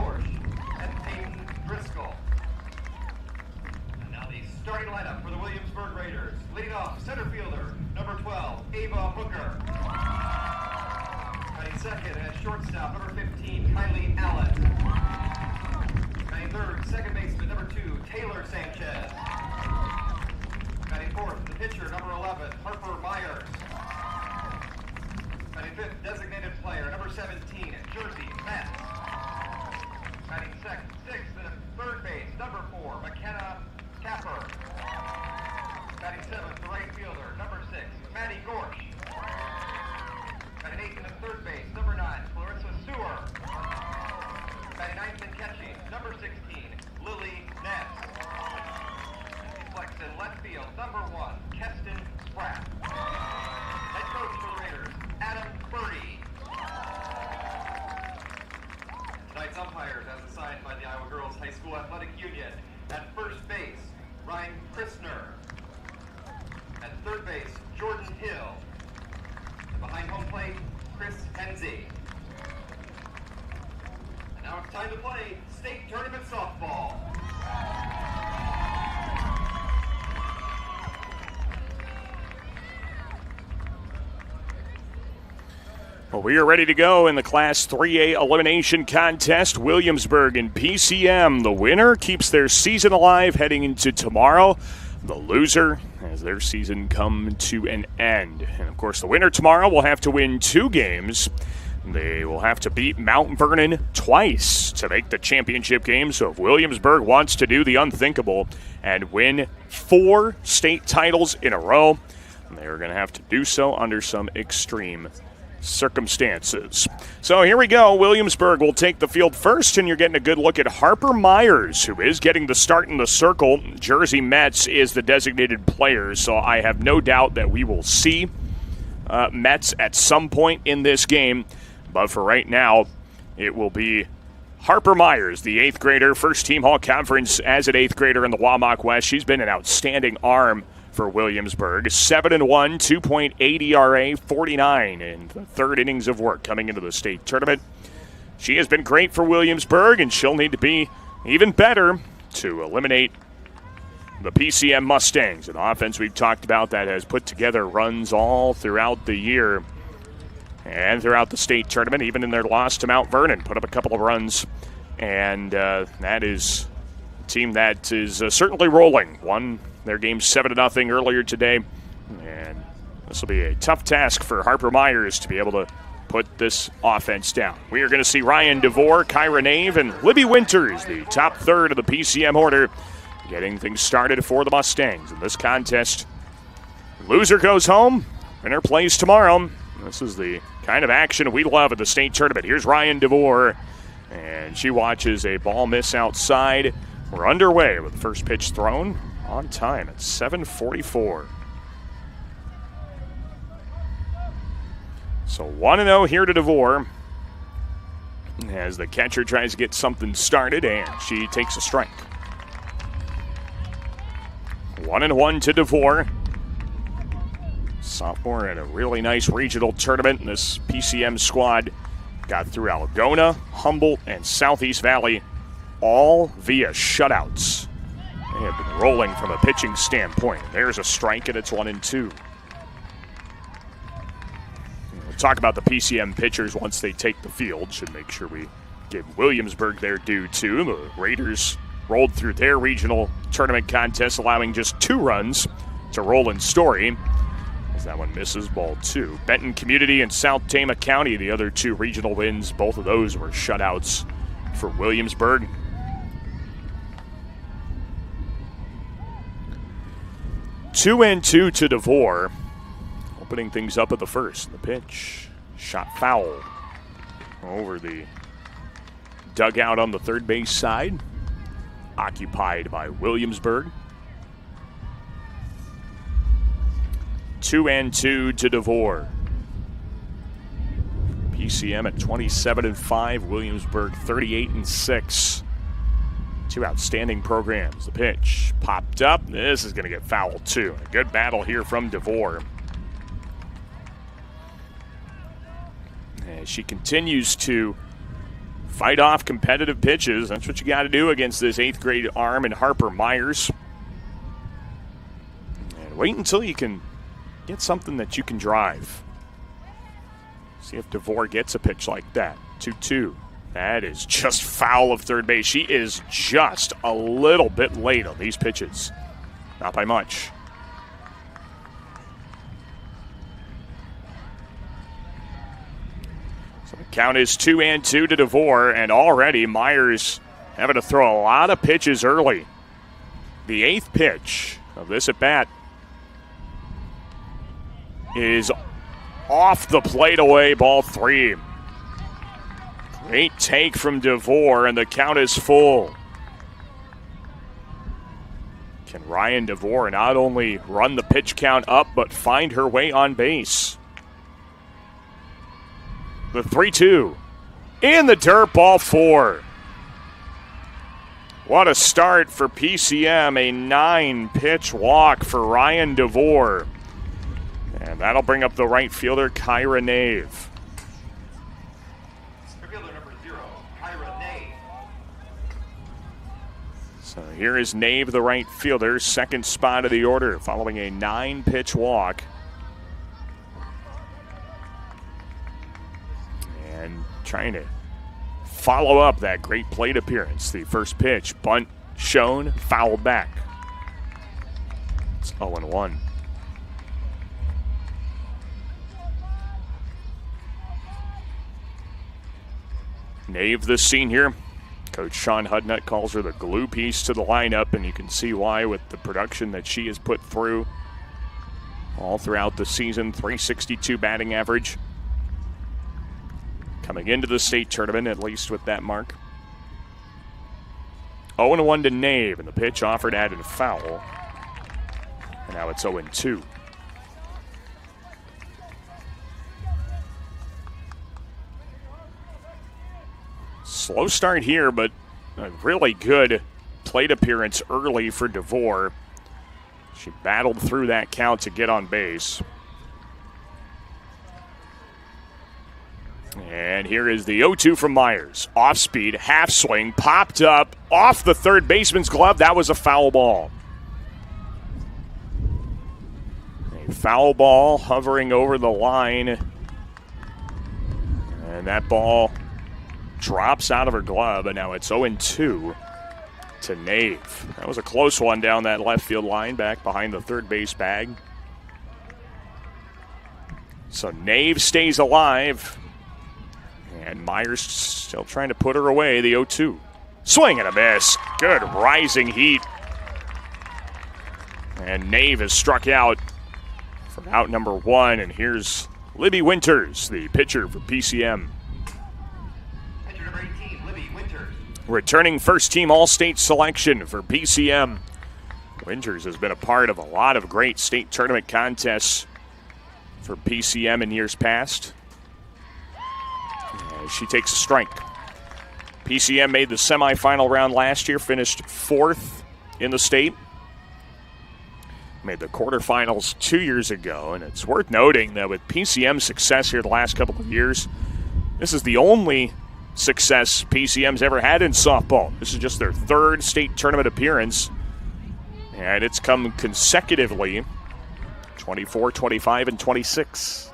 Gorsh and Peyton Driscoll. And now the starting lineup for the Williamsburg Raiders. Leading off, center fielder, number 12, Ava Hooker. Batting second at shortstop, number 15, Kylie Allen. Batting third, second baseman, number 2, Taylor Sanchez. Batting fourth, the pitcher, number 11, Harper Myers. Batting fifth, designated player, number 17, Jersey Matt. Batting sixth, third base, number 4, McKenna Capper. Batting seventh, the right fielder, number 6, Maddie Gorsh. Batting eighth in the third base, number 9, Clarissa Sewer. Batting ninth and catching, number 16, Lily Ness. And flex in left field, number 1, Keston Spratt. Head coach for the Raiders, Adam Purdy. Tonight's umpires, as assigned by the Iowa Girls High School Athletic Union. At first base, Ryan Christner. At third base, Jordan Hill. And behind home plate, Chris Henze. And now it's time to play state tournament softball. Well, we are ready to go in the Class 3A elimination contest. Williamsburg and PCM. The winner keeps their season alive heading into tomorrow. The loser has their season come to an end. And, of course, the winner tomorrow will have to win 2 games. They will have to beat Mount Vernon twice to make the championship game. So if Williamsburg wants to do the unthinkable and win 4 state titles in a row, they're going to have to do so under some extreme circumstances. So here we go. Williamsburg will take the field first, and you're getting a good look at Harper Myers, who is getting the start in the circle. Jersey Metz is the designated player, so I have no doubt that we will see Metz at some point in this game. But for right now, it will be Harper Myers, the 8th grader, first team all-conference as an 8th grader in the Wamak West. She's been an outstanding arm for Williamsburg. 7-1, 2.8 ERA, 49 in the third innings of work coming into the state tournament. She has been great for Williamsburg, and she'll need to be even better to eliminate the PCM Mustangs, an offense we've talked about that has put together runs all throughout the year and throughout the state tournament, even in their loss to Mount Vernon, put up a couple of runs, and that is a team that is certainly rolling. Won their game 7-0 earlier today, and this will be a tough task for Harper Myers to be able to put this offense down. We are going to see Ryan DeVore, Kyra Nave, and Libby Winters, the top third of the PCM order, getting things started for the Mustangs in this contest. Loser goes home, winner plays tomorrow. This is the kind of action we love at the state tournament. Here's Ryan DeVore, and she watches a ball miss outside. We're underway with the first pitch thrown on time at 7:44. So 1-0 here to DeVore as the catcher tries to get something started, and she takes a strike. 1-1 to DeVore. Sophomore in a really nice regional tournament. This PCM squad got through Algona, Humboldt, and Southeast Valley, all via shutouts. They have been rolling from a pitching standpoint. There's a strike, and it's 1-2. We'll talk about the PCM pitchers once they take the field. Should make sure we give Williamsburg their due, too. The Raiders rolled through their regional tournament contest, allowing just 2 runs to Roland Story, as that one misses, ball 2. Benton Community and South Tama County, the other 2 regional wins. Both of those were shutouts for Williamsburg. 2-2 to DeVore. Opening things up at the first. The pitch, shot foul over the dugout on the third base side. Occupied by Williamsburg. 2-2 to DeVore. PCM at 27-5, Williamsburg 38-6. 2 outstanding programs. The pitch popped up. This is going to get fouled too. A good battle here from DeVore. As she continues to fight off competitive pitches. That's what you got to do against this 8th grade arm and Harper Myers. And wait until you can get something that you can drive. See if DeVore gets a pitch like that. 2-2. That is just foul of third base. She is just a little bit late on these pitches. Not by much. So the count is 2-2 to DeVore, and already Myers having to throw a lot of pitches early. The 8th pitch of this at-bat is off the plate away, ball 3. Great take from DeVore, and the count is full. Can Ryan DeVore not only run the pitch count up, but find her way on base? The 3-2. In the dirt, ball 4. What a start for PCM. A 9-pitch walk for Ryan DeVore. And that'll bring up the right fielder, Kyra Nave. Fielder number 0, Kyra Nave. So here is Nave, the right fielder, second spot of the order, following a 9-pitch walk. And trying to follow up that great plate appearance. The first pitch, bunt shown, fouled back. It's 0-1. Nave this scene here. Coach Sean Hudnut calls her the glue piece to the lineup, and you can see why with the production that she has put through all throughout the season. .362 batting average. Coming into the state tournament, at least with that mark. 0-1 to Nave, and the pitch offered at and foul. And now it's 0-2. Slow start here, but a really good plate appearance early for DeVore. She battled through that count to get on base. And here is the 0-2 from Myers. Off speed, half swing, popped up, off the third baseman's glove. That was a foul ball. A foul ball hovering over the line. And that ball drops out of her glove, and now it's 0-2 to Nave. That was a close one down that left field line back behind the third base bag. So Nave stays alive, and Myers still trying to put her away. The 0-2. Swing and a miss. Good rising heat. And Nave is struck out for out number 1, and here's Libby Winters, the pitcher for PCM. Returning first-team All-State selection for PCM. Winters has been a part of a lot of great state tournament contests for PCM in years past. As she takes a strike. PCM made the semifinal round last year, finished 4th in the state. Made the quarterfinals 2 years ago, and it's worth noting that with PCM's success here the last couple of years, this is the only success PCM's ever had in softball. This is just their 3rd state tournament appearance, and it's come consecutively 24, 25, and 26.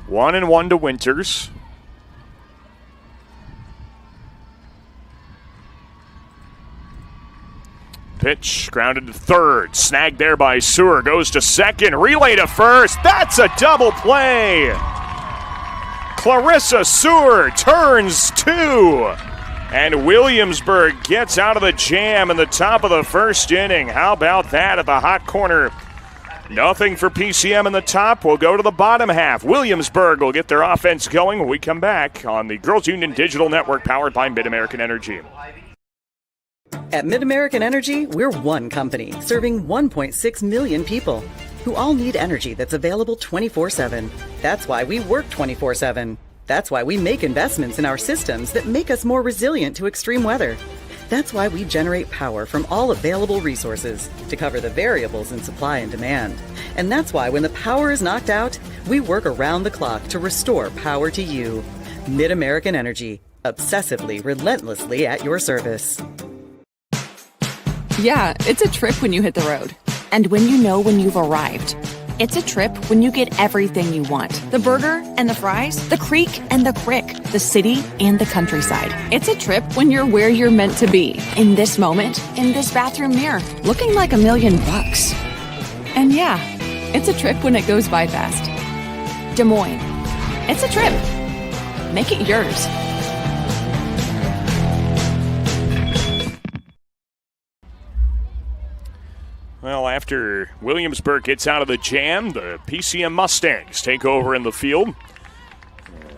One and one to Winters. Pitch grounded to third. Snagged there by Sewer. Goes to second. Relay to first. That's a double play. Clarissa Sewer turns 2. And Williamsburg gets out of the jam in the top of the first inning. How about that at the hot corner? Nothing for PCM in the top. We'll go to the bottom half. Williamsburg will get their offense going when we come back on the Girls Union Digital Network powered by Mid-American Energy. At Mid-American Energy, we're one company serving 1.6 million people who all need energy that's available 24/7. That's why we work 24/7. That's why we make investments in our systems that make us more resilient to extreme weather. That's why we generate power from all available resources to cover the variables in supply and demand. And that's why when the power is knocked out, we work around the clock to restore power to you. Mid-American Energy, obsessively, relentlessly at your service. Yeah, it's a trip when you hit the road. And when you know when you've arrived. It's a trip when you get everything you want. The burger and the fries, the creek and the crick, the city and the countryside. It's a trip when you're where you're meant to be. In this moment, in this bathroom mirror, looking like $1 million. And yeah, it's a trip when it goes by fast. Des Moines. It's a trip. Make it yours. Well, after Williamsburg gets out of the jam, the PCM Mustangs take over in the field.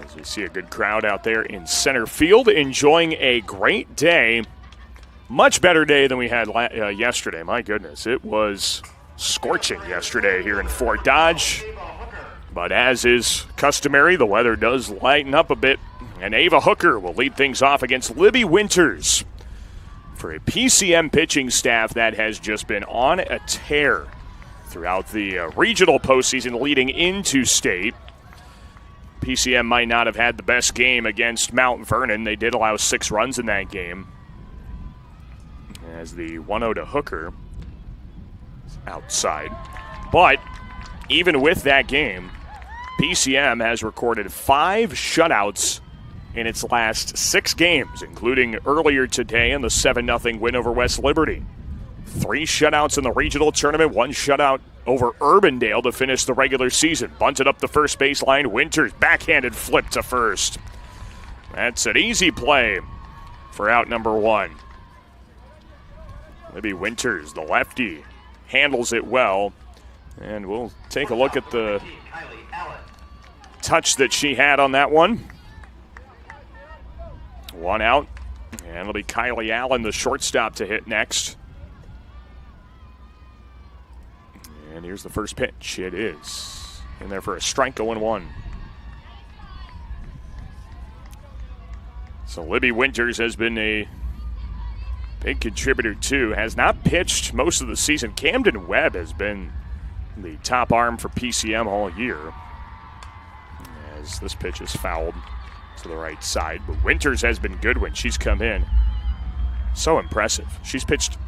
As we see a good crowd out there in center field, enjoying a great day. Much better day than we had yesterday. My goodness, it was scorching yesterday here in Fort Dodge. But as is customary, the weather does lighten up a bit. And Ava Hooker will lead things off against Libby Winters, for a PCM pitching staff that has just been on a tear throughout the regional postseason leading into state. PCM might not have had the best game against Mount Vernon. They did allow 6 runs in that game. As the 1-0 to Hooker is outside. But even with that game, PCM has recorded 5 shutouts in its last 6 games, including earlier today in the 7-0 win over West Liberty. 3 shutouts in the regional tournament, 1 shutout over Urbandale to finish the regular season. Bunted up the first baseline, Winters backhanded flip to first. That's an easy play for out number 1. Libby Winters, the lefty, handles it well. And we'll take a look at the touch that she had on that one. 1 out, and it'll be Kylie Allen, the shortstop, to hit next. And here's the first pitch. It is in there for a strike, 0-1. So Libby Winters has been a big contributor too. Has not pitched most of the season. Camden Webb has been the top arm for PCM all year. As this pitch is fouled to the right side, but Winters has been good when she's come in. So impressive. She's pitched,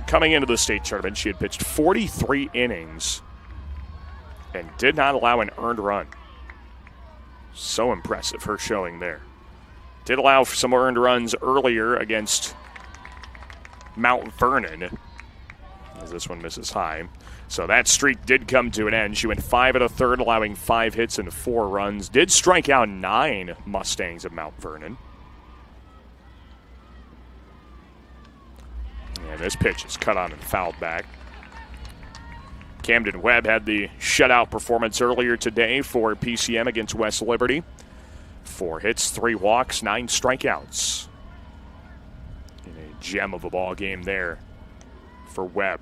coming into the state tournament, she had pitched 43 innings and did not allow an earned run. So impressive, her showing there. Did allow some earned runs earlier against Mount Vernon, as this one misses high. So that streak did come to an end. She went 5 1/3, allowing 5 hits and 4 runs. Did strike out 9 Mustangs of Mount Vernon. And this pitch is cut on and fouled back. Camden Webb had the shutout performance earlier today for PCM against West Liberty. 4 hits, 3 walks, 9 strikeouts. In a gem of a ball game there for Webb.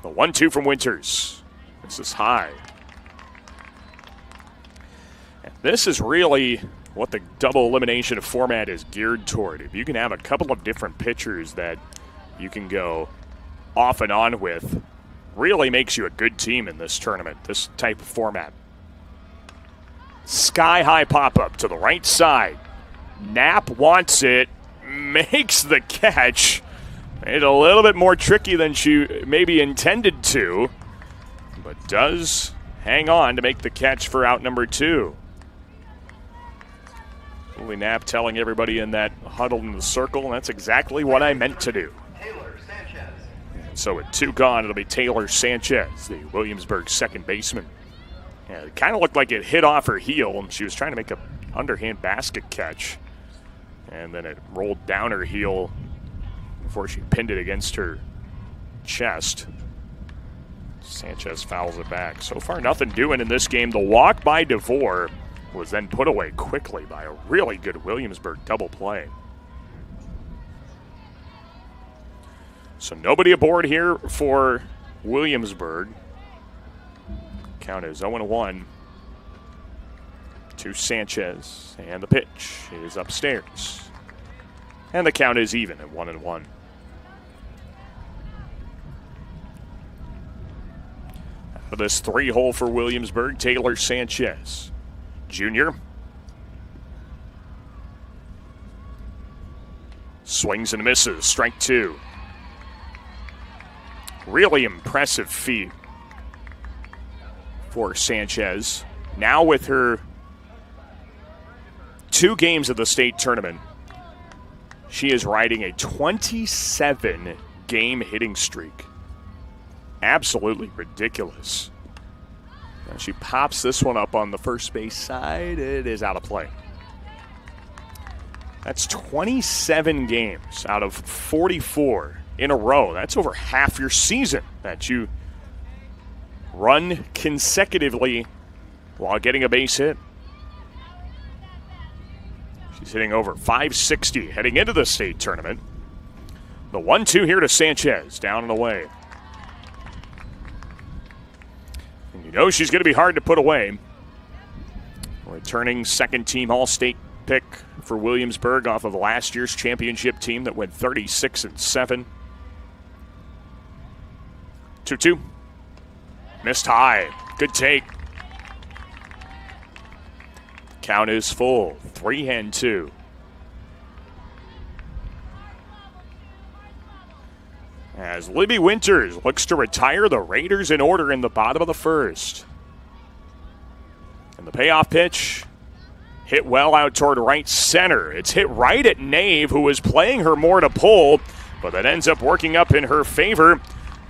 The 1-2 from Winters. This is high. And this is really what the double elimination format is geared toward. If you can have a couple of different pitchers that you can go off and on with, really makes you a good team in this tournament, this type of format. Sky-high pop-up to the right side. Knapp wants it, makes the catch. Made it a little bit more tricky than she maybe intended to, but does hang on to make the catch for out number 2. Julie Knapp telling everybody in that huddle in the circle, that's exactly what I meant to do. And so with 2 gone, it'll be Taylor Sanchez, the Williamsburg second baseman. Yeah, it kind of looked like it hit off her heel, and she was trying to make an underhand basket catch. And then it rolled down her heel before she pinned it against her chest. Sanchez fouls it back. So far, nothing doing in this game. The walk by DeVore was then put away quickly by a really good Williamsburg double play. So nobody aboard here for Williamsburg. Count is 0-1 to Sanchez, and the pitch is upstairs. And the count is even at 1-1. Out of this 3-hole for Williamsburg, Taylor Sanchez, junior. Swings and misses, strike 2. Really impressive feat for Sanchez. Now with her 2 games of the state tournament, she is riding a 27-game hitting streak. Absolutely ridiculous. And she pops this one up on the first base side. It is out of play. That's 27 games out of 44 in a row. That's over half your season that you run consecutively while getting a base hit. She's hitting over 560 heading into the state tournament. The 1-2 here to Sanchez, down and away. And you know she's going to be hard to put away. Returning second-team All-State pick for Williamsburg off of last year's championship team that went 36-7. 2-2. Missed high. Good take. Count is full. 3-2. As Libby Winters looks to retire the Raiders in order in the bottom of the first. And the payoff pitch hit well out toward right center. It's hit right at Nave, who was playing her more to pull, but that ends up working up in her favor.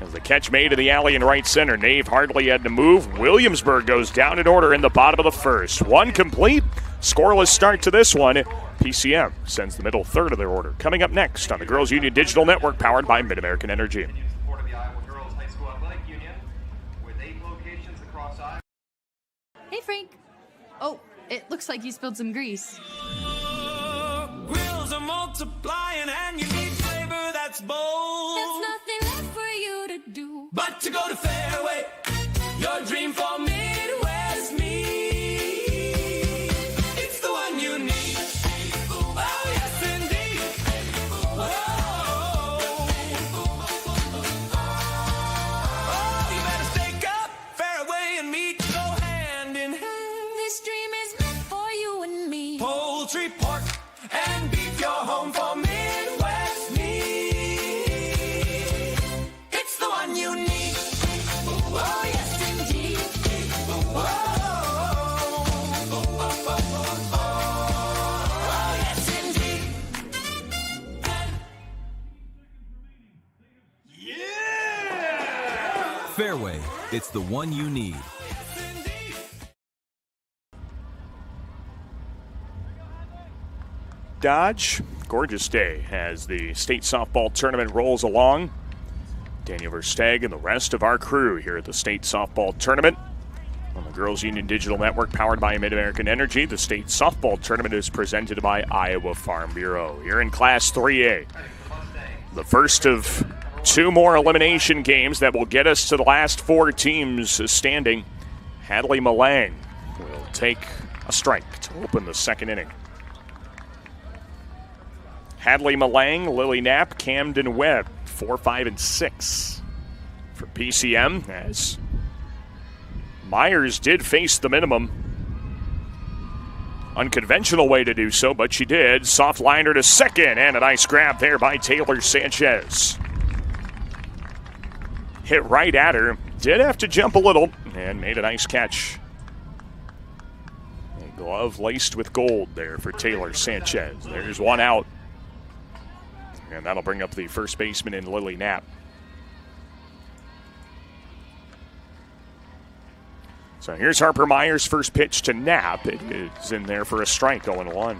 As the catch made to the alley in right center, Nave hardly had to move. Williamsburg goes down in order in the bottom of the first. One complete. Scoreless start to this one. PCM sends the middle third of their order. Coming up next on the Girls Union Digital Network, powered by Mid-American Energy. Support of the Iowa Girls High School Athletic Union with 8 locations across Iowa. Hey, Frank. Oh, it looks like you spilled some grease. Grills are multiplying and you need flavor that's bold. There's nothing left for you to do But to go to Fairway, your dream for Midwest meat. It's the one you need. Oh, yes, indeed. Oh, you better stake up. Fairway and meat go hand in hand. This dream is meant for you and me. Poultry, pork, and beef, your home for Midwest meat. It's the one you need. Oh, yes, indeed. Oh, yes, indeed. Fairway, it's the one you need. Dodge, gorgeous day as the state softball tournament rolls along. Daniel Versteg and the rest of our crew here at the state softball tournament on the Girls Union Digital Network, powered by Mid-American Energy. The state softball tournament is presented by Iowa Farm Bureau. Here in Class 3A, the first of 2 more elimination games that will get us to the last 4 teams standing. Hadley Malang will take a strike to open the second inning. Hadley Malang, Lily Knapp, Camden Webb, 4, 5, and 6 for PCM, as Myers did face the minimum. Unconventional way to do so, but she did. Soft liner to second, and a nice grab there by Taylor Sanchez. Hit right at her, did have to jump a little, and made a nice catch. A glove laced with gold there for Taylor Sanchez. There's one out. And that'll bring up the first baseman in Lily Knapp. So here's Harper Myers' first pitch to Knapp. It is in there for a strike, 0-1.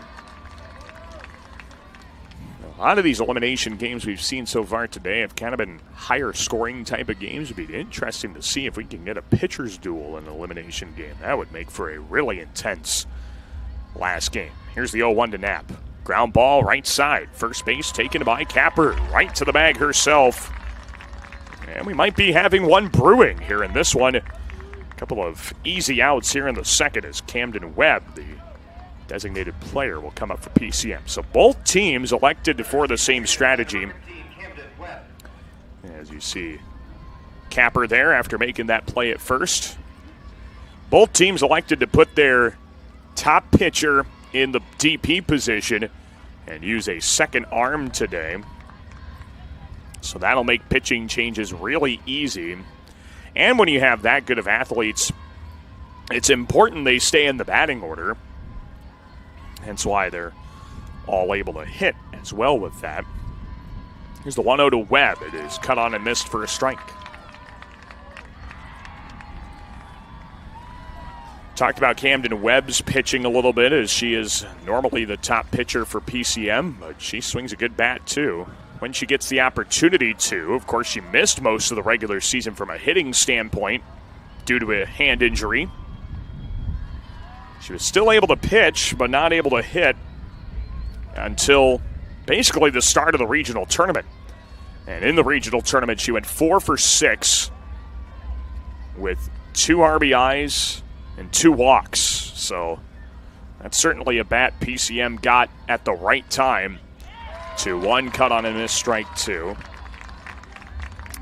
A lot of these elimination games we've seen so far today have kind of been higher scoring type of games. It'd be interesting to see if we can get a pitcher's duel in an elimination game. That would make for a really intense last game. Here's the 0-1 to Knapp. Ground ball right side. First base taken by Capper. Right to the bag herself. And we might be having one brewing here in this one. A couple of easy outs here in the second as Camden Webb, the designated player will come up for PCM. So both teams elected for the same strategy. As you see, Capper there after making that play at first. Both teams elected to put their top pitcher in the DP position and use a second arm today. So that'll make pitching changes really easy. And when you have that good of athletes, it's important they stay in the batting order. Hence why they're all able to hit as well with that. Here's the 1-0 to Webb. It is cut on and missed for a strike. Talked about Camden Webb's pitching a little bit, as she is normally the top pitcher for PCM, but she swings a good bat too when she gets the opportunity to. Of course, she missed most of the regular season from a hitting standpoint due to a hand injury. She was still able to pitch, but not able to hit until basically the start of the regional tournament. And in the regional tournament, she went 4 for 6 with 2 RBIs and 2 walks. So that's certainly a bat PCM got at the right time. 2-1 cut on and miss, strike 2.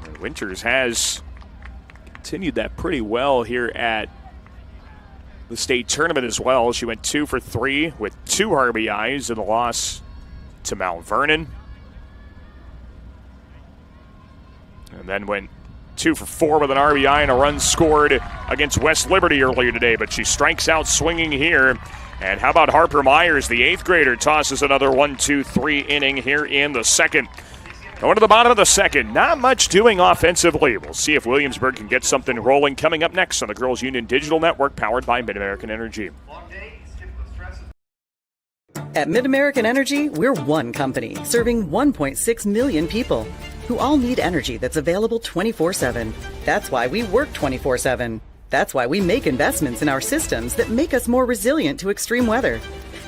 And Winters has continued that pretty well here at the state tournament as well. She went 2 for 3 with 2 RBIs in the loss to Mount Vernon. And then went 2 for 4 with an RBI and a run scored against West Liberty earlier today. But she strikes out swinging here. And how about Harper Myers, the 8th grader, tosses another 1-2-3 inning here in the second. Going to the bottom of the second, not much doing offensively. We'll see if Williamsburg can get something rolling coming up next on the Girls Union Digital Network, powered by Mid-American Energy. At Mid-American Energy, we're one company serving 1.6 million people who all need energy that's available 24/7. That's why we work 24/7. That's why we make investments in our systems that make us more resilient to extreme weather.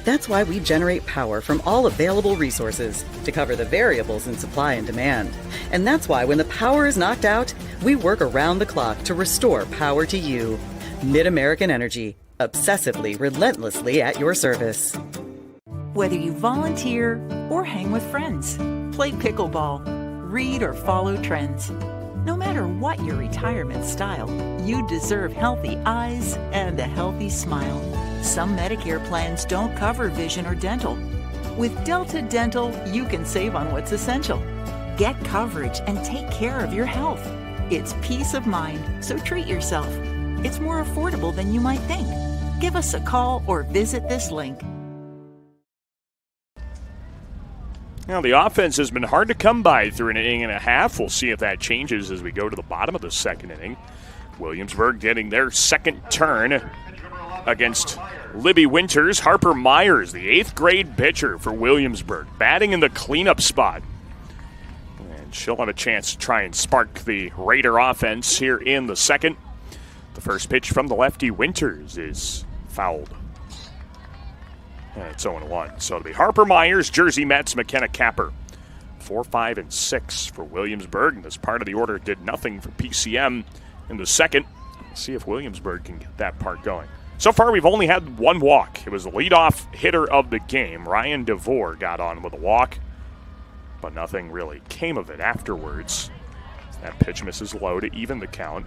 That's why we generate power from all available resources to cover the variables in supply and demand. And that's why when the power is knocked out, we work around the clock to restore power to you. Mid-American Energy, obsessively, relentlessly at your service. Whether you volunteer or hang with friends, play pickleball, read or follow trends. No matter what your retirement style, you deserve healthy eyes and a healthy smile. Some Medicare plans don't cover vision or dental. With Delta Dental, you can save on what's essential. Get coverage and take care of your health. It's peace of mind, so treat yourself. It's more affordable than you might think. Give us a call or visit this link. Now, the offense has been hard to come by through an inning and a half. We'll see if that changes as we go to the bottom of the second inning. Williamsburg getting their second turn against Libby Winters. Harper Myers, the 8th grade pitcher for Williamsburg, batting in the cleanup spot. And she'll have a chance to try and spark the Raider offense here in the second. The first pitch from the lefty Winters is fouled. And it's 0-1. So it'll be Harper Myers, Jersey Mets, McKenna Capper. 4, 5, and 6 for Williamsburg. And this part of the order did nothing for PCM in the second. Let's see if Williamsburg can get that part going. So far, we've only had 1 walk. It was the leadoff hitter of the game. Ryan DeVore got on with a walk, but nothing really came of it afterwards. That pitch misses low to even the count.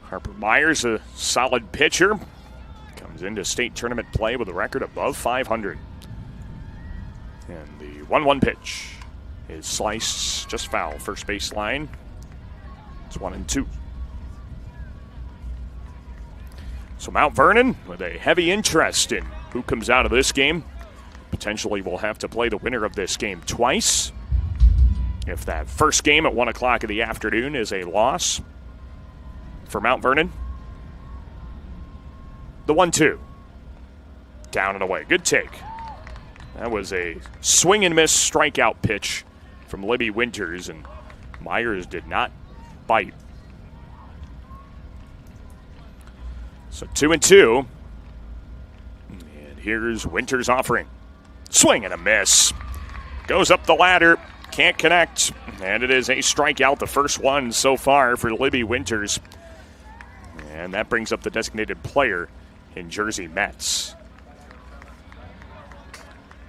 Harper Myers, a solid pitcher, comes into state tournament play with a record above 500. And the 1-1 pitch is sliced just foul. First baseline. It's 1-2. So Mount Vernon with a heavy interest in who comes out of this game. Potentially will have to play the winner of this game twice. If that first game at 1 o'clock in the afternoon is a loss for Mount Vernon. The 1-2. Down and away. Good take. That was a swing and miss strikeout pitch from Libby Winters, and Myers did not bite. So 2-2. And here's Winters offering. Swing and a miss. Goes up the ladder. Can't connect. And it is a strikeout, the first one so far for Libby Winters. And that brings up the designated player in jersey Metz.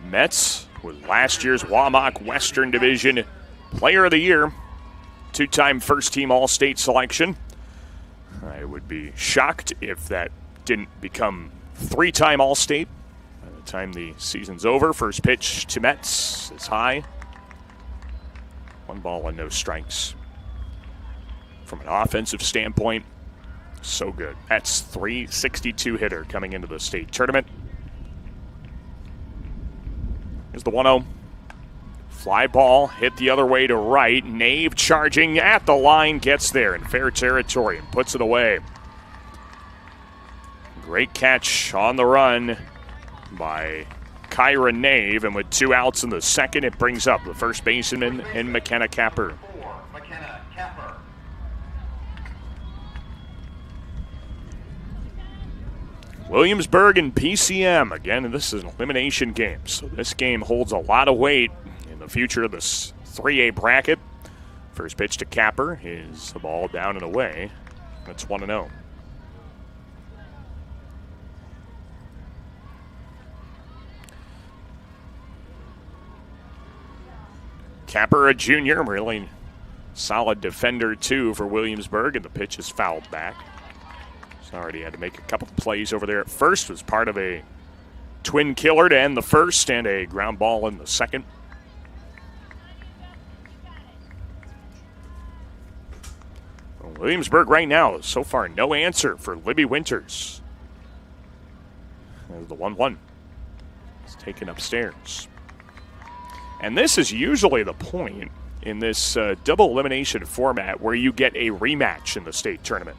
Metz was last year's Wamak Western Division Player of the Year, 2-time first-team All-State selection. I would be shocked if that didn't become 3-time All-State by the time the season's over. First pitch to Metz is high. 1 ball and no strikes. From an offensive standpoint, so good. Metz, .362 hitter coming into the state tournament. Here's the 1-0. Fly ball hit the other way to right. Nave charging at the line, gets there in fair territory and puts it away. Great catch on the run by Kyra Nave, and with 2 outs in the second, it brings up the first baseman in McKenna Capper. McKenna Capper. Williamsburg and PCM. Again, this is an elimination game, so this game holds a lot of weight in the future of this 3A bracket. First pitch to Capper is the ball down and away. That's 1-0. Capper, a junior, really solid defender, too, for Williamsburg, and the pitch is fouled back. He's already had to make a couple of plays over there at first. Was part of a twin killer to end the first and a ground ball in the second. Well, Williamsburg right now, so far, no answer for Libby Winters. There's the 1-1. It's taken upstairs. And this is usually the point in this double elimination format where you get a rematch in the state tournament.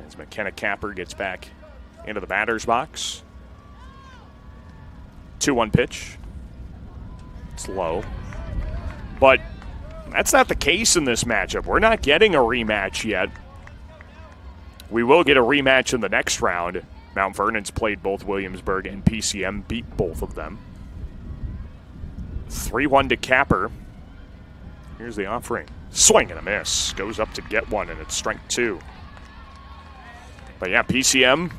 As McKenna Capper gets back into the batter's box. 2-1 pitch. It's low. But that's not the case in this matchup. We're not getting a rematch yet. We will get a rematch in the next round. Mount Vernon's played both Williamsburg and PCM, beat both of them. 3-1 to Capper. Here's the offering. Swing and a miss. Goes up to get one, and it's strike 2. But yeah, PCM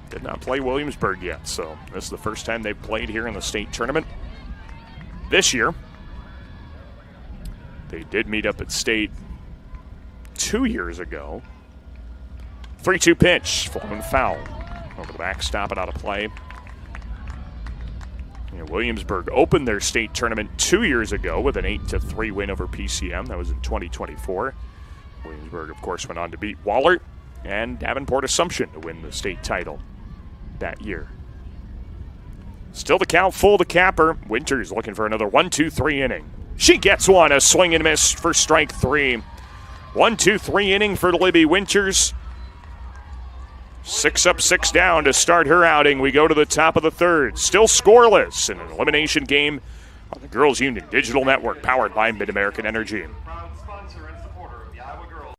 did not play Williamsburg yet, so this is the first time they've played here in the state tournament this year. They did meet up at state 2 years ago. 3-2 pitch, flown foul. Over the backstop and out of play. Williamsburg opened their state tournament 2 years ago with an 8-3 win over PCM. That was in 2024. Williamsburg, of course, went on to beat Wahlert and Davenport Assumption to win the state title that year. Still the count full to Capper. Winters looking for another 1-2-3 inning. She gets one, a swing and miss for strike 3. 1-2-3 inning for Libby Winters. 6 up, 6 down to start her outing. We go to the top of the third. Still scoreless in an elimination game on the Girls Union Digital Network, powered by Mid-American Energy. Proud sponsor and supporter of the Iowa Girls.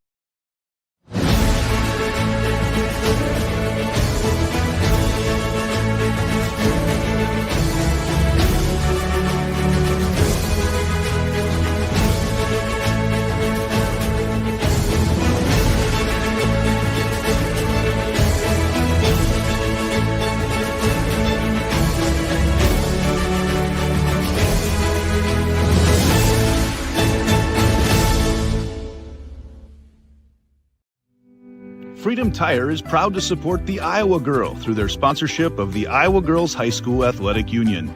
Freedom Tire is proud to support the Iowa Girl through their sponsorship of the Iowa Girls High School Athletic Union.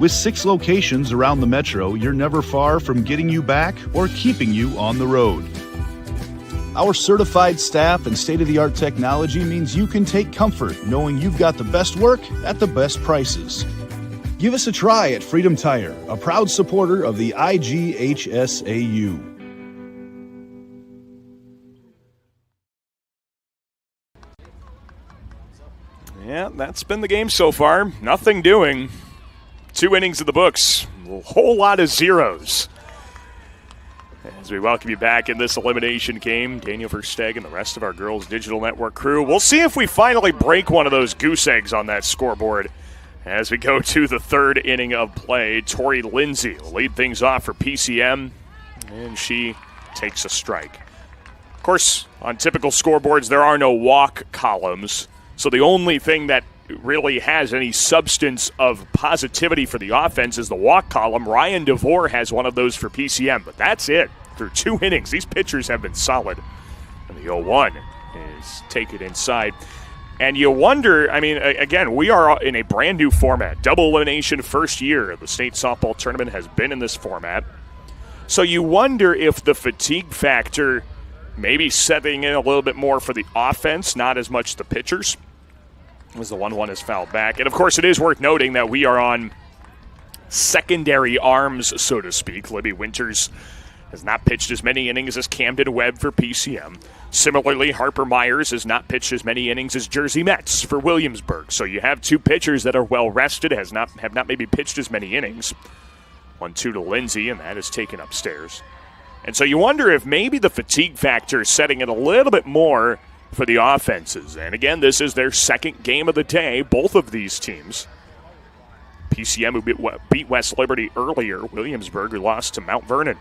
With 6 locations around the metro, you're never far from getting you back or keeping you on the road. Our certified staff and state-of-the-art technology means you can take comfort knowing you've got the best work at the best prices. Give us a try at Freedom Tire, a proud supporter of the IGHSAU. Yeah, that's been the game so far. Nothing doing. 2 innings in the books. A whole lot of zeros. As we welcome you back in this elimination game, Daniel Versteg and the rest of our Girls Digital Network crew. We'll see if we finally break one of those goose eggs on that scoreboard as we go to the 3rd inning of play. Tori Lindsay will lead things off for PCM, and she takes a strike. course, on typical scoreboards, there are no walk columns. So the only thing that really has any substance of positivity for the offense is the walk column. Ryan DeVore has one of those for PCM, but that's it. Through 2 innings, these pitchers have been solid. And the 0-1 is taken inside. And you wonder, I mean, again, we are in a brand new format. Double elimination first year. The state softball tournament has been in this format. So you wonder if the fatigue factor maybe setting in a little bit more for the offense, not as much the pitchers, as the 1-1 is fouled back. And, of course, it is worth noting that we are on secondary arms, so to speak. Libby Winters has not pitched as many innings as Camden Webb for PCM. Similarly, Harper Myers has not pitched as many innings as Jersey Metz for Williamsburg. So you have 2 pitchers that are well rested, have not maybe pitched as many innings. 1-2 to Lindsay, and that is taken upstairs. And so you wonder if maybe the fatigue factor is setting it a little bit more for the offenses. And again, this is their second game of the day, both of these teams. PCM, who beat West Liberty earlier. Williamsburg, who lost to Mount Vernon.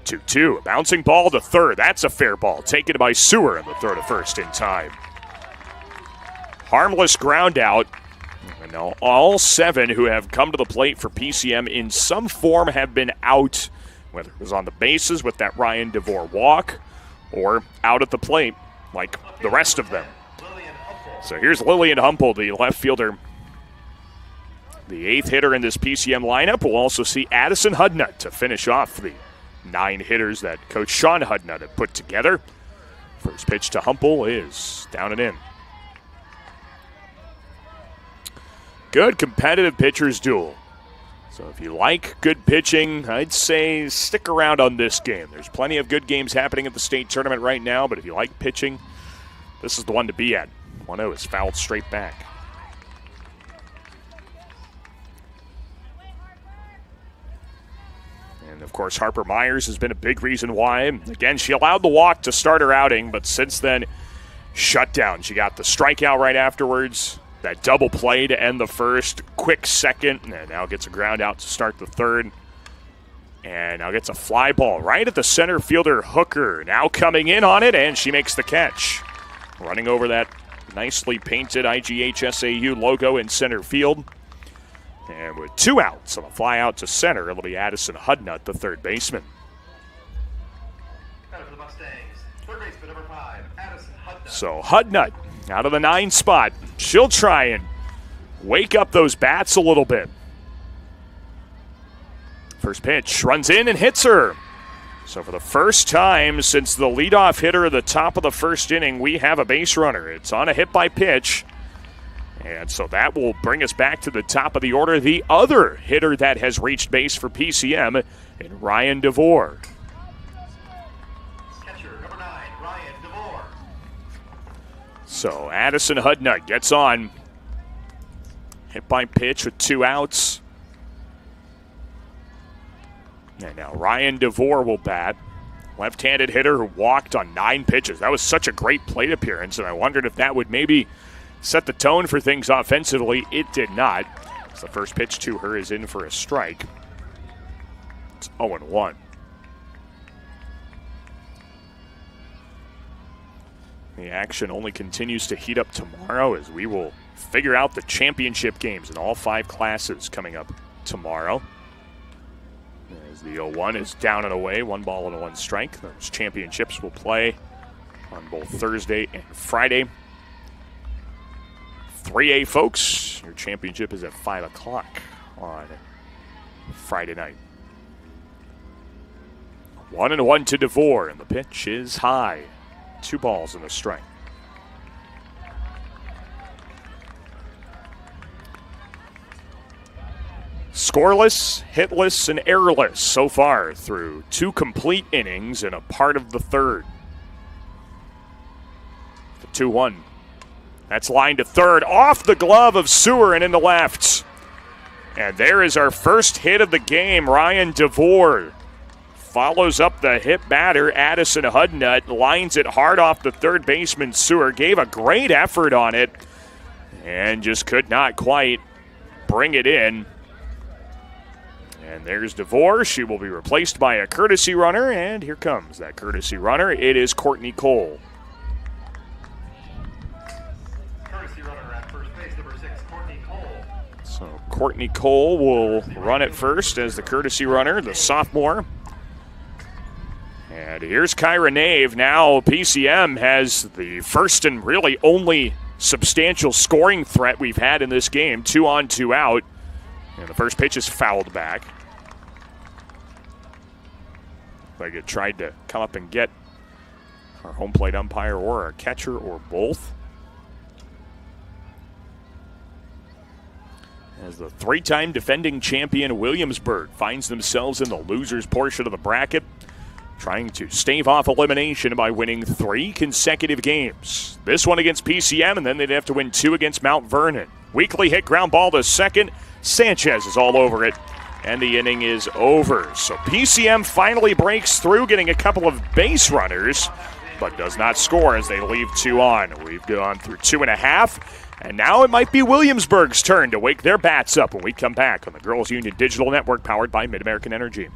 2-2, a bouncing ball to third. That's a fair ball, taken by Sewer in the throw to first in time. Harmless ground out. And now all 7 who have come to the plate for PCM in some form have been out, whether it was on the bases with that Ryan DeVore walk or out at the plate like the rest of them. So here's Lillian Humpel, the left fielder, the 8th hitter in this PCM lineup. We'll also see Addison Hudnut to finish off the 9 hitters that Coach Sean Hudnut had put together. First pitch to Humpel is down and in. Good competitive pitchers duel. So if you like good pitching, I'd say stick around on this game. There's plenty of good games happening at the state tournament right now, but if you like pitching, this is the one to be at. 1-0 is fouled straight back. And, of course, Harper Myers has been a big reason why. Again, she allowed the walk to start her outing, but since then, shut down. She got the strikeout right afterwards. That double play to end the first, quick second, and now gets a ground out to start the third. And now gets a fly ball right at the center fielder Hooker. Now coming in on it, and she makes the catch. Running over that nicely painted IGHSAU logo in center field. And with 2 outs on a fly out to center, it'll be Addison Hudnut, the third baseman. So Hudnut out of the 9 spot. She'll try and wake up those bats a little bit. First pitch, runs in and hits her. So for the first time since the leadoff hitter at the top of the first inning, we have a base runner. It's on a hit by pitch. And so that will bring us back to the top of the order. The other hitter that has reached base for PCM, and Ryan DeVore. Catcher, number 9, Ryan DeVore. So Addison Hudnut gets on. Hit by pitch with 2 outs. And now Ryan DeVore will bat. Left-handed hitter who walked on 9 pitches. That was such a great plate appearance, and I wondered if that would maybe set the tone for things offensively. It did not. So the first pitch to her is in for a strike. It's 0-1. The action only continues to heat up tomorrow as we will figure out the championship games in all 5 classes coming up tomorrow. As the 0-1 is down and away, 1 ball and 1 strike. Those championships will play on both Thursday and Friday. 3A, folks, your championship is at 5 o'clock on Friday night. 1-1 to DeVore, and the pitch is high. 2 balls and a strike. Scoreless, hitless, and errorless so far through 2 complete innings and a part of the third. The 2-1. That's line to third, off the glove of Sewer and into left. And there is our first hit of the game. Ryan DeVore follows up the hit batter, Addison Hudnut, lines it hard off the third baseman, Sewer. Gave a great effort on it and just could not quite bring it in. And there's DeVore. She will be replaced by a courtesy runner, and here comes that courtesy runner. It is Courtney Cole. Courtesy runner at first base, number 6, Courtney Cole. So Courtney Cole will run it first as the courtesy runner, the sophomore. And here's Kyra Nave. Now PCM has the first and really only substantial scoring threat we've had in this game. 2 on, 2 out. And the first pitch is fouled back. Like it tried to come up and get our home plate umpire or our catcher or both. As the 3-time defending champion Williamsburg finds themselves in the losers portion of the bracket, trying to stave off elimination by winning 3 consecutive games. This one against PCM, and then they'd have to win 2 against Mount Vernon. Weekly hit ground ball to second. Sanchez is all over it, and the inning is over. So PCM finally breaks through, getting a couple of base runners, but does not score as they leave 2 on. We've gone through 2.5, and now it might be Williamsburg's turn to wake their bats up when we come back on the Girls Union Digital Network, powered by Mid-American Energy.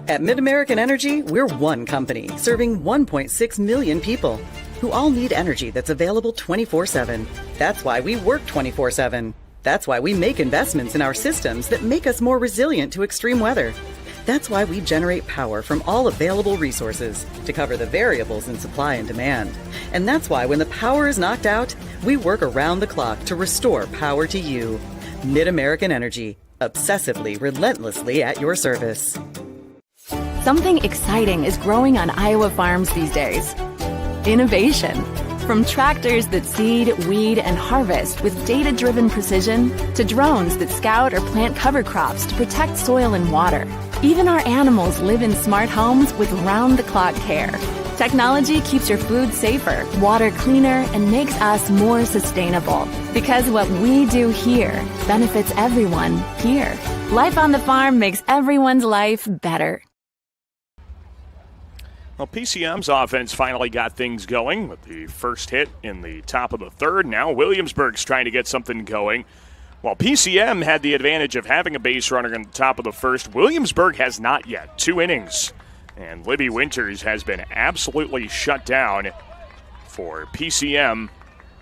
At Mid-American Energy, we're one company serving 1.6 million people who all need energy that's available 24/7. That's why we work 24/7. That's why we make investments in our systems that make us more resilient to extreme weather. That's why we generate power from all available resources to cover the variables in supply and demand. And that's why when the power is knocked out, we work around the clock to restore power to you. Mid-American Energy, obsessively, relentlessly at your service. Something exciting is growing on Iowa farms these days. Innovation. From tractors that seed, weed, and harvest with data-driven precision to drones that scout or plant cover crops to protect soil and water. Even our animals live in smart homes with round-the-clock care. Technology keeps your food safer, water cleaner, and makes us more sustainable. Because what we do here benefits everyone here. Life on the farm makes everyone's life better. Well, PCM's offense finally got things going with the first hit in the top of the third. Now Williamsburg's trying to get something going. While PCM had the advantage of having a base runner in the top of the first, Williamsburg has not yet. 2 innings. And Libby Winters has been absolutely shut down for PCM.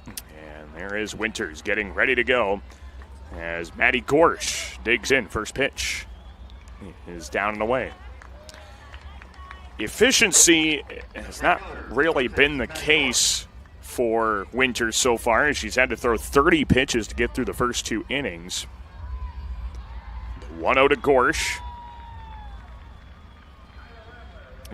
And there is Winters getting ready to go as Maddie Gorsh digs in. First pitch is down and away. Efficiency has not really been the case for Winters so far, as she's had to throw 30 pitches to get through the first 2 innings. 1-0 to Gorsh.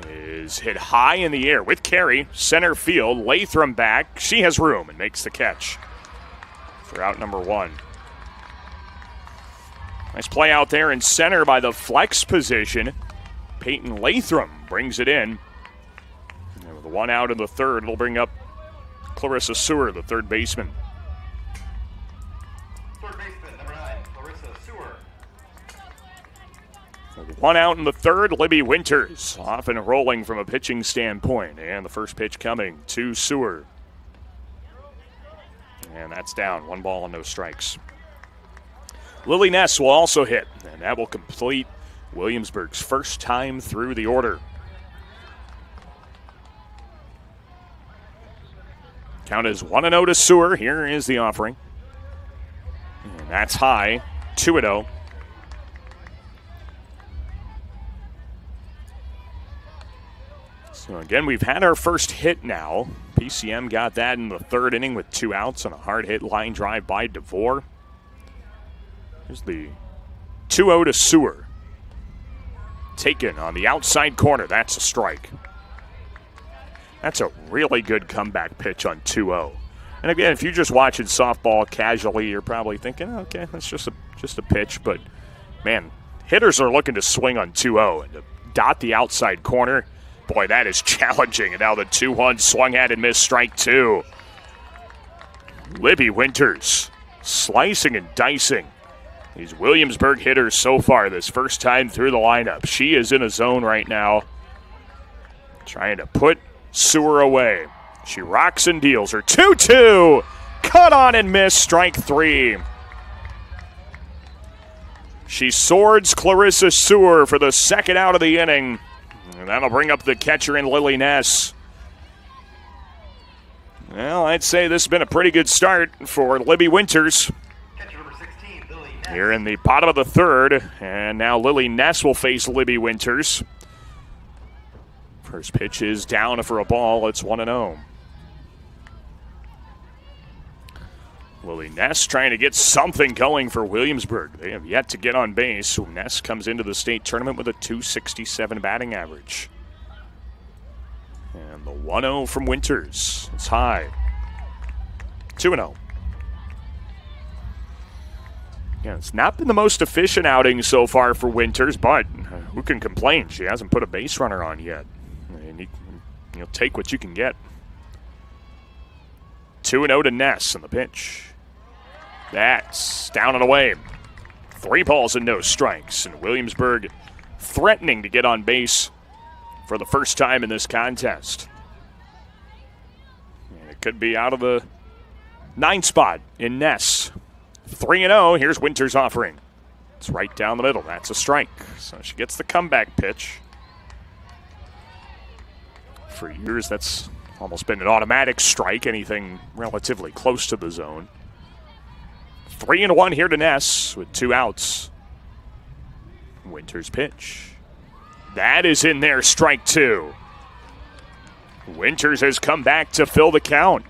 Is hit high in the air with carry, center field. Latham back. She has room and makes the catch for out number 1. Nice play out there in center by the flex position. Peyton Latham brings it in. And with 1 out in the third, it'll bring up Clarissa Sewer, the third baseman. Third baseman, number 9, Clarissa Sewer. With 1 out in the third, Libby Winters off and rolling from a pitching standpoint. And the first pitch coming to Sewer. And that's down. 1 ball and no strikes. Lily Ness will also hit, and that will complete Williamsburg's first time through the order. Count is 1-0 to Sewer. Here is the offering. And that's high. 2-0. So again, we've had our first hit now. PCM got that in the third inning with 2 outs on a hard hit line drive by DeVore. Here's the 2-0 to Sewer. Taken on the outside corner. That's a strike. That's a really good comeback pitch on 2-0. And again, if you're just watching softball casually, you're probably thinking, okay, that's just a pitch. But, man, hitters are looking to swing on 2-0 and to dot the outside corner. Boy, that is challenging. And now the 2-1 swung at and missed, strike 2. Libby Winters slicing and dicing these Williamsburg hitters so far this first time through the lineup. She is in a zone right now, trying to put Sewer away. She rocks and deals her 2-2. Cut on and miss, strike 3. She swords Clarissa Sewer for the second out of the inning. And that'll bring up the catcher in Lily Ness. Well, I'd say this has been a pretty good start for Libby Winters. Catcher number 16, Lily Ness. Here in the bottom of the third, and now Lily Ness will face Libby Winters. First pitch is down for a ball. It's 1-0. Lily Ness trying to get something going for Williamsburg. They have yet to get on base. So Ness comes into the state tournament with a .267 batting average. And the 1-0 from Winters. It's high. 2-0. Yeah, it's not been the most efficient outing so far for Winters, but who can complain? She hasn't put a base runner on yet. And you'll take what you can get. 2-0 to Ness in the pitch. That's down and away. 3 balls and no strikes. And Williamsburg threatening to get on base for the first time in this contest. And it could be out of the 9 spot in Ness. 3-0. Here's Winters offering. It's right down the middle. That's a strike. So she gets the comeback pitch. For years, that's almost been an automatic strike, anything relatively close to the zone. 3-1 here to Ness with 2 outs. Winters pitch. That is in there, strike 2. Winters has come back to fill the count.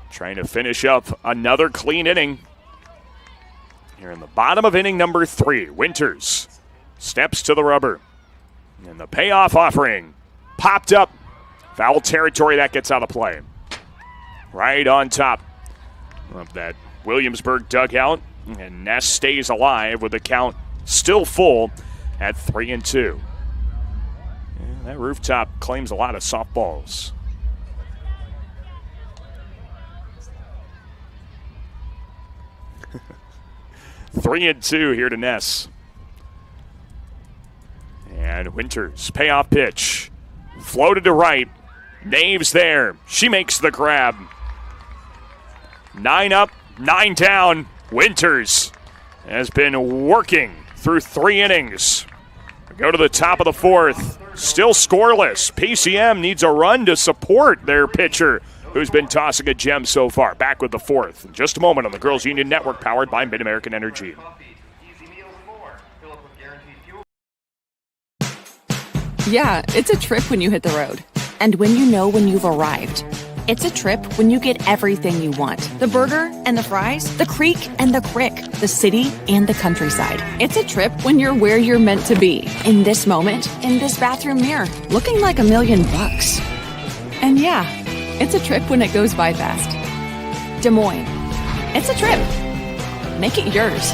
Trying to finish up another clean inning. Here in the bottom of inning number 3, Winters steps to the rubber. And the payoff offering popped up. Foul territory, that gets out of play. Right on top of that Williamsburg dugout. And Ness stays alive with the count still full at 3-2. And that rooftop claims a lot of softballs. Three and 2 here to Ness. And Winters, payoff pitch. Floated to right. Naves there. She makes the grab. 9 up, 9 down. Winters has been working through 3 innings. We go to the top of the 4th. Still scoreless. PCM needs a run to support their pitcher, who's been tossing a gem so far. Back with the 4th. In just a moment on the Girls Union Network, powered by Mid-American Energy. Easy meals and more. Fill up with guaranteed fuel. Yeah, it's a trip when you hit the road. And when you know when you've arrived. It's a trip when you get everything you want. The burger and the fries, the creek and the crick, the city and the countryside. It's a trip when you're where you're meant to be. In this moment, in this bathroom mirror, looking like $1 million. And yeah, it's a trip when it goes by fast. Des Moines. It's a trip. Make it yours.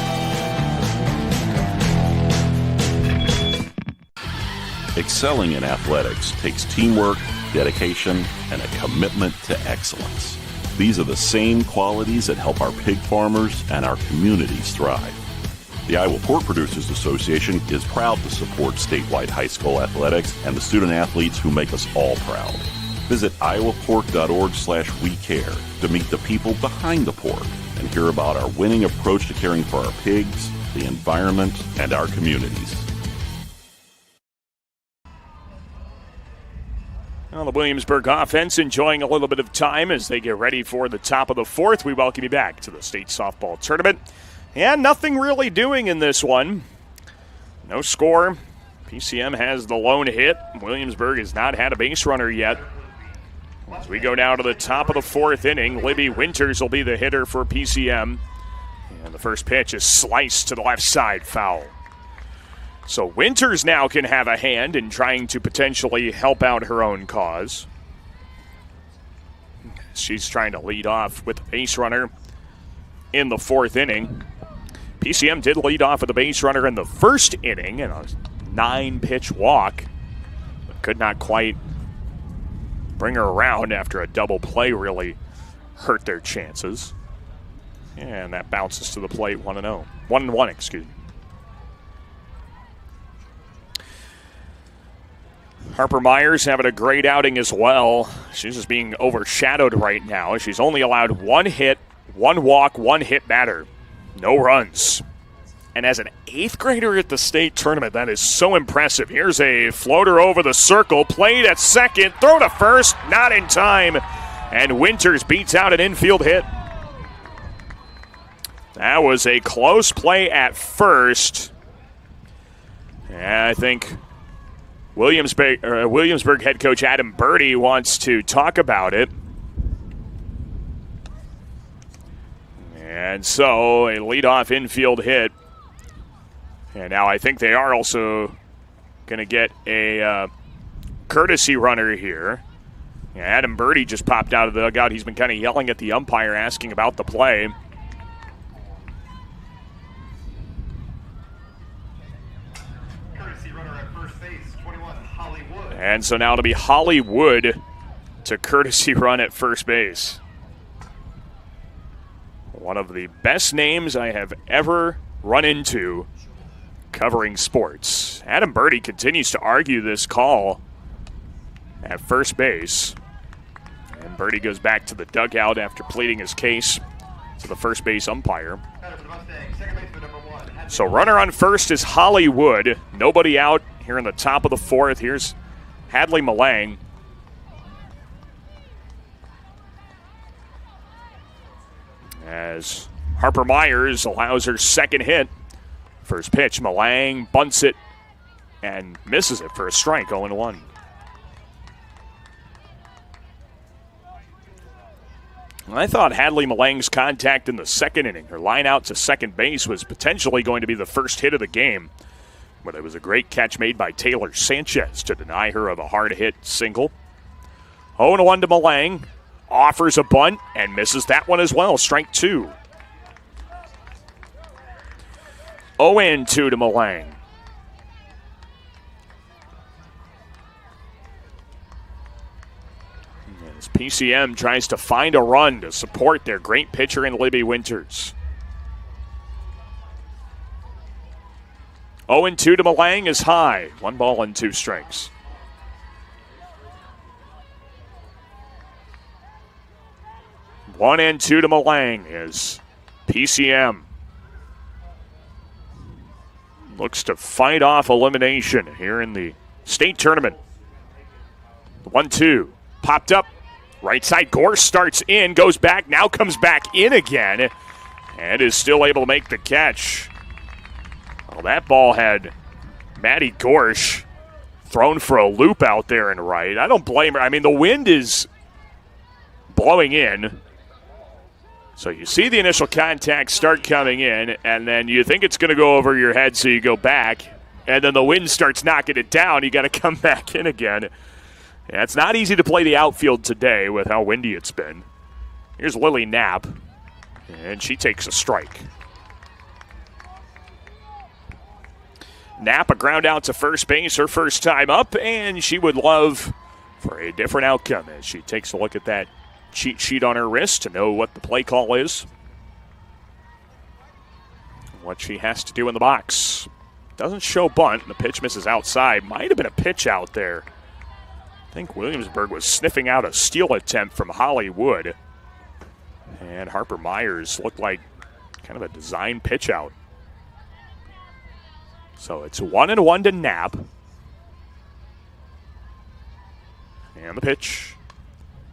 Excelling in athletics takes teamwork, dedication, and a commitment to excellence. These are the same qualities that help our pig farmers and our communities thrive. The Iowa Pork Producers Association is proud to support statewide high school athletics and the student athletes who make us all proud. Visit iowapork.org/WeCare to meet the people behind the pork and hear about our winning approach to caring for our pigs, the environment, and our communities. Well, the Williamsburg offense enjoying a little bit of time as they get ready for the top of the 4th. We welcome you back to the state softball tournament. And nothing really doing in this one. No score. PCM has the lone hit. Williamsburg has not had a base runner yet. As we go down to the top of the 4th inning, Libby Winters will be the hitter for PCM. And the first pitch is sliced to the left side, foul. So Winters now can have a hand in trying to potentially help out her own cause. She's trying to lead off with the base runner in the 4th inning. PCM did lead off with a base runner in the 1st inning in a 9-pitch walk, but could not quite bring her around after a double play really hurt their chances. And that bounces to the plate 1-0. 1-1, excuse me. Harper Myers having a great outing as well. She's just being overshadowed right now. She's only allowed 1 hit, 1 walk, 1 hit batter. No runs. And as an 8th grader at the state tournament, that is so impressive. Here's a floater over the circle, played at second, throw to first, not in time. And Winters beats out an infield hit. That was a close play at first. And I think Williamsburg head coach Adam Birdie wants to talk about it. And so a leadoff infield hit. And now I think they are also going to get a courtesy runner here. Adam Birdie just popped out of the dugout. He's been kind of yelling at the umpire, asking about the play. Courtesy runner at first base, 21, Hollywood. And so now it'll be Hollywood to courtesy run at first base. One of the best names I have ever run into covering sports. Adam Birdie continues to argue this call at first base. And Birdie goes back to the dugout after pleading his case to the first base umpire. So runner on first is Hollywood. Nobody out here in the top of the 4th. Here's Hadley Malang. As Harper Myers allows her second hit. First pitch, Malang bunts it and misses it for a strike, 0-1. I thought Hadley Malang's contact in the second inning, her line out to second base, was potentially going to be the first hit of the game. But it was a great catch made by Taylor Sanchez to deny her of a hard hit single. 0-1 to Malang. Offers a bunt and misses that one as well. Strike 2. 0-2 to Malang. As PCM tries to find a run to support their great pitcher in Libby Winters. 0-2 to Malang is high. 1 ball and 2 strikes. One and 2 to Malang is PCM looks to fight off elimination here in the state tournament. 1-2, popped up, right side. Gorse starts in, goes back, now comes back in again, and is still able to make the catch. Well, that ball had Maddie Gorsh thrown for a loop out there and right. I don't blame her. I mean, the wind is blowing in. So you see the initial contact start coming in, and then you think it's going to go over your head, so you go back, and then the wind starts knocking it down. You got to come back in again. Yeah, it's not easy to play the outfield today with how windy it's been. Here's Lily Knapp, and she takes a strike. Knapp, a ground out to first base, her first time up, and she would love for a different outcome as she takes a look at that cheat sheet on her wrist to know what the play call is, what she has to do in the box. Doesn't show bunt. The pitch misses outside. Might have been a pitch out there. I think Williamsburg was sniffing out a steal attempt from Hollywood. And Harper Myers looked like kind of a design pitch out. So it's 1-1 to Knapp. And the pitch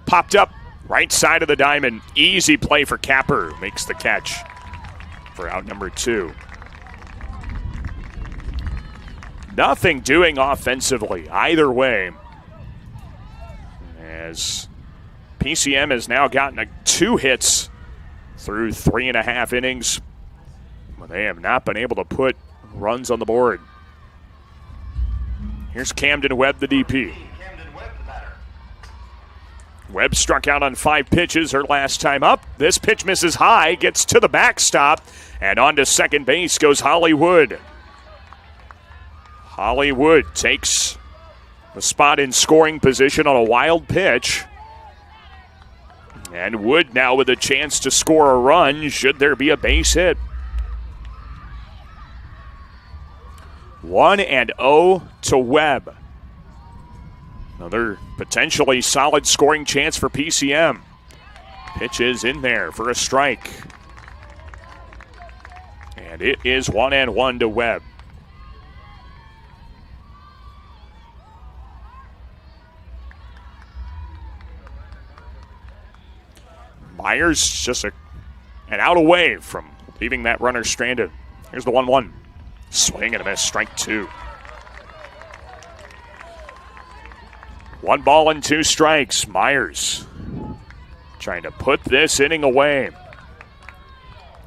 popped up. Right side of the diamond, easy play for Capper. Makes the catch for out number 2. Nothing doing offensively either way. As PCM has now gotten 2 hits through 3.5 innings. But they have not been able to put runs on the board. Here's Camden Webb, the DP. Webb struck out on 5 pitches her last time up. This pitch misses high, gets to the backstop, and on to second base goes Hollywood. Hollywood takes the spot in scoring position on a wild pitch. And Wood now with a chance to score a run should there be a base hit. 1-0 to Webb. Another potentially solid scoring chance for PCM. Pitch is in there for a strike. And And it is 1-1 to Webb. Myers just an out away from leaving that runner stranded. Here's the 1-1. Swing and a miss, strike 2. 1 ball and 2 strikes. Myers trying to put this inning away.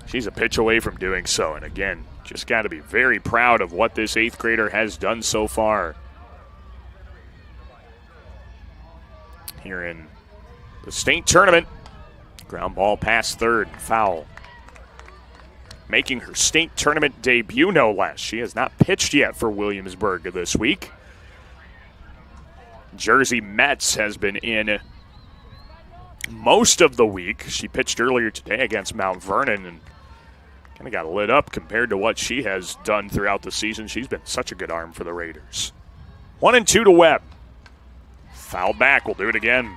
She's a pitch away from doing so. And again, just got to be very proud of what this 8th grader has done so far here in the state tournament. Ground ball past third, foul. Making her state tournament debut, no less. She has not pitched yet for Williamsburg this week. Jersey Metz has been in most of the week. She pitched earlier today against Mount Vernon and kind of got lit up compared to what she has done throughout the season. She's been such a good arm for the Raiders. 1-2 to Webb. Foul back, we'll do it again.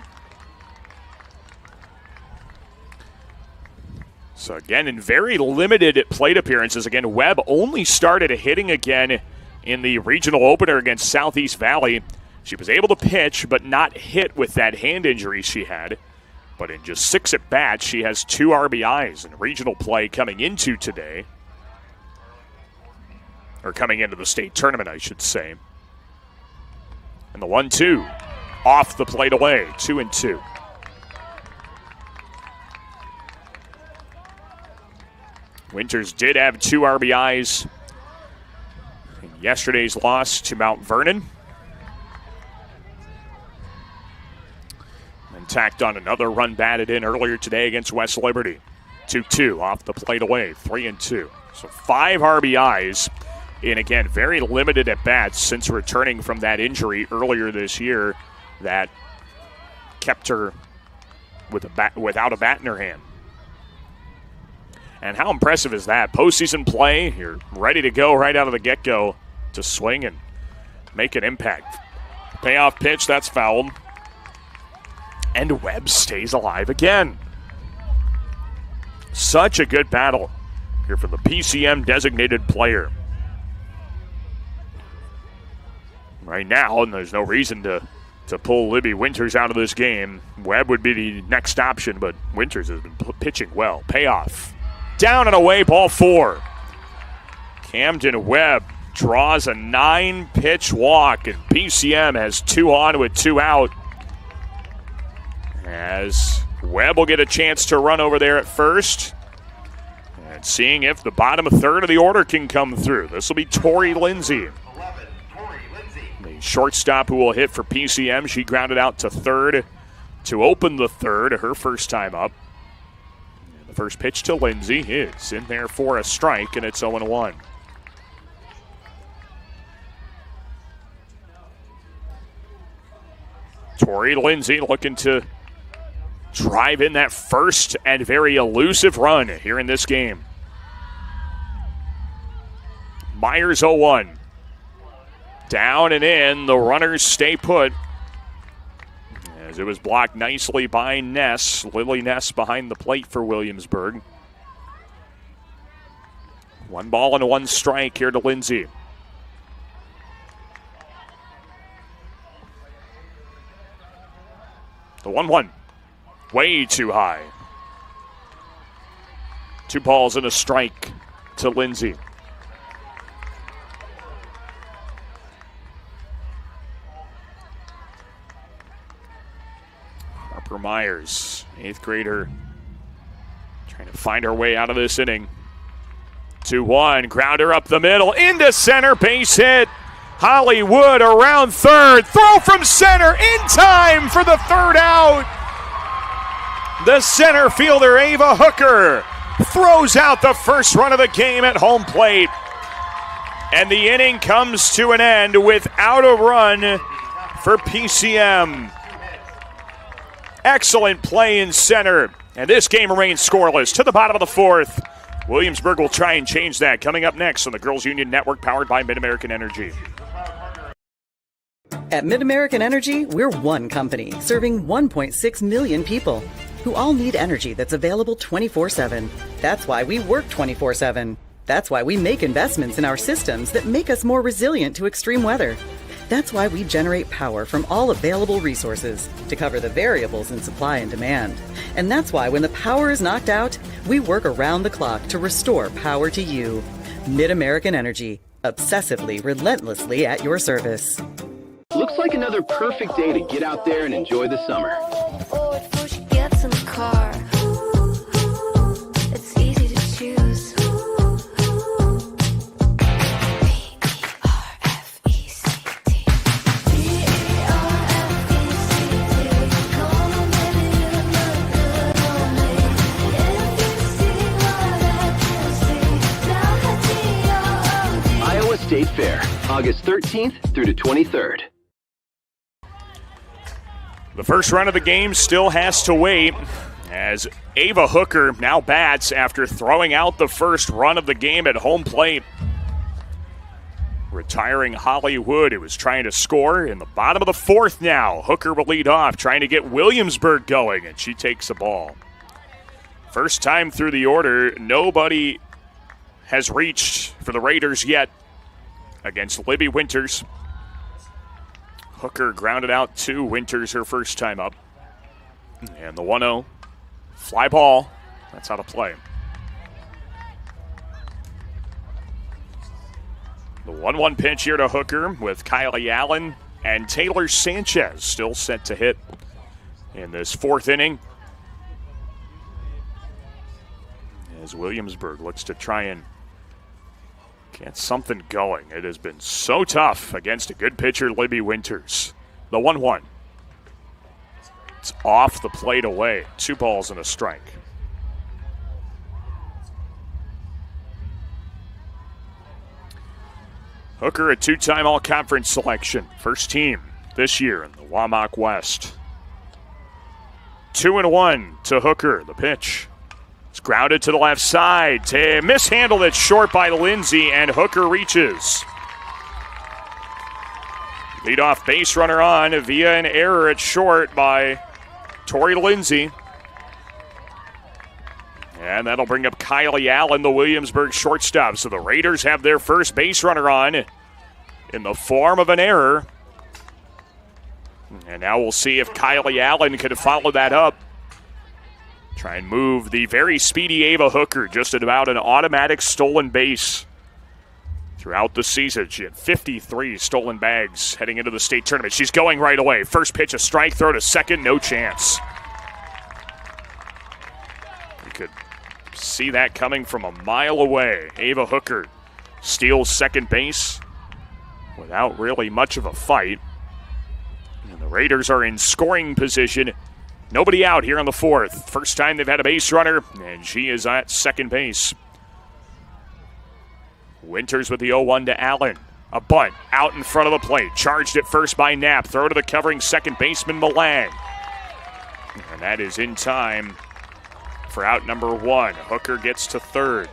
So again, in very limited plate appearances, again, Webb only started hitting again in the regional opener against Southeast Valley. She was able to pitch, but not hit with that hand injury she had. But in just 6 at-bats, she has 2 RBIs in regional play coming into today. Or coming into the state tournament, I should say. And the 1-2, off the plate away, 2-2. Winters did have 2 RBIs in yesterday's loss to Mount Vernon. And tacked on another run batted in earlier today against West Liberty. 2-2 off the plate away, 3-2. So 5 RBIs in, again, very limited at-bats since returning from that injury earlier this year that kept her with without a bat in her hand. And how impressive is that? Postseason play, you're ready to go right out of the get-go to swing and make an impact. Payoff pitch, that's fouled. And Webb stays alive again. Such a good battle here for the PCM designated player. Right now, and there's no reason to pull Libby Winters out of this game. Webb would be the next option, but Winters has been pitching well. Payoff. Down and away, ball 4. Camden Webb draws a 9-pitch walk, and PCM has 2 on with 2 out. As Webb will get a chance to run over there at first. And seeing if the bottom third of the order can come through. This will be Tori Lindsay. 11, Tori Lindsay. The shortstop who will hit for PCM. She grounded out to third to open the third, her first time up. The first pitch to Lindsay is in there for a strike, and it's 0-1. Tori Lindsay looking to drive in that first and very elusive run here in this game. Myers 0-1. Down and in, the runners stay put. As it was blocked nicely by Ness. Lily Ness behind the plate for Williamsburg. 1 ball and 1 strike here to Lindsay. The 1-1. Way too high. 2 balls and a strike to Lindsay. Harper Myers, 8th grader, trying to find her way out of this inning. 2-1, grounder up the middle, into center, base hit. Hollywood around third, throw from center, in time for the 3rd out. The center fielder, Ava Hooker, throws out the first run of the game at home plate. And the inning comes to an end without a run for PCM. Excellent play in center. And this game remains scoreless to the bottom of the 4th. Williamsburg will try and change that coming up next on the Girls Union Network powered by Mid-American Energy. At Mid-American Energy, we're one company serving 1.6 million people who all need energy that's available 24/7. That's why we work 24/7. That's why we make investments in our systems that make us more resilient to extreme weather. That's why we generate power from all available resources to cover the variables in supply and demand. And that's why when the power is knocked out, we work around the clock to restore power to you. Mid-American Energy, obsessively, relentlessly at your service. Looks like another perfect day to get out there and enjoy the summer. Before she gets in the car, it's easy to choose. Iowa State Fair, August 13th through the 23rd. The first run of the game still has to wait as Ava Hooker now bats after throwing out the first run of the game at home plate. Retiring Holly Wood, who was trying to score in the bottom of the fourth now. Hooker will lead off, trying to get Williamsburg going, and she takes the ball. First time through the order, nobody has reached for the Raiders yet against Libby Winters. Hooker grounded out to Winters her first time up. And the 1-0. Fly ball. That's how to play. The 1-1 pitch here to Hooker with Kylie Allen and Taylor Sanchez still set to hit in this fourth inning. As Williamsburg looks to try and get something going. It has been so tough against a good pitcher, Libby Winters. The 1-1. It's off the plate away. 2 balls and a strike. Hooker, a 2-time all-conference selection. First team this year in the Wamak West. 2-1 to Hooker. The pitch. It's grounded to the left side. Mishandled it short by Lindsay, and Hooker reaches. Leadoff base runner on via an error at short by Tori Lindsay. And that'll bring up Kylie Allen, the Williamsburg shortstop. So the Raiders have their first base runner on in the form of an error. And now we'll see if Kylie Allen can follow that up. Try and move the very speedy Ava Hooker just at about an automatic stolen base throughout the season. She had 53 stolen bags heading into the state tournament. She's going right away. First pitch, a strike, throw to second, no chance. You could see that coming from a mile away. Ava Hooker steals second base without really much of a fight. And the Raiders are in scoring position. Nobody out here on the fourth. First time they've had a base runner, and she is at second base. Winters with the 0-1 to Allen. A bunt out in front of the plate. Charged at first by Knapp. Throw to the covering second baseman Milan. And that is in time for out number 1. Hooker gets to third.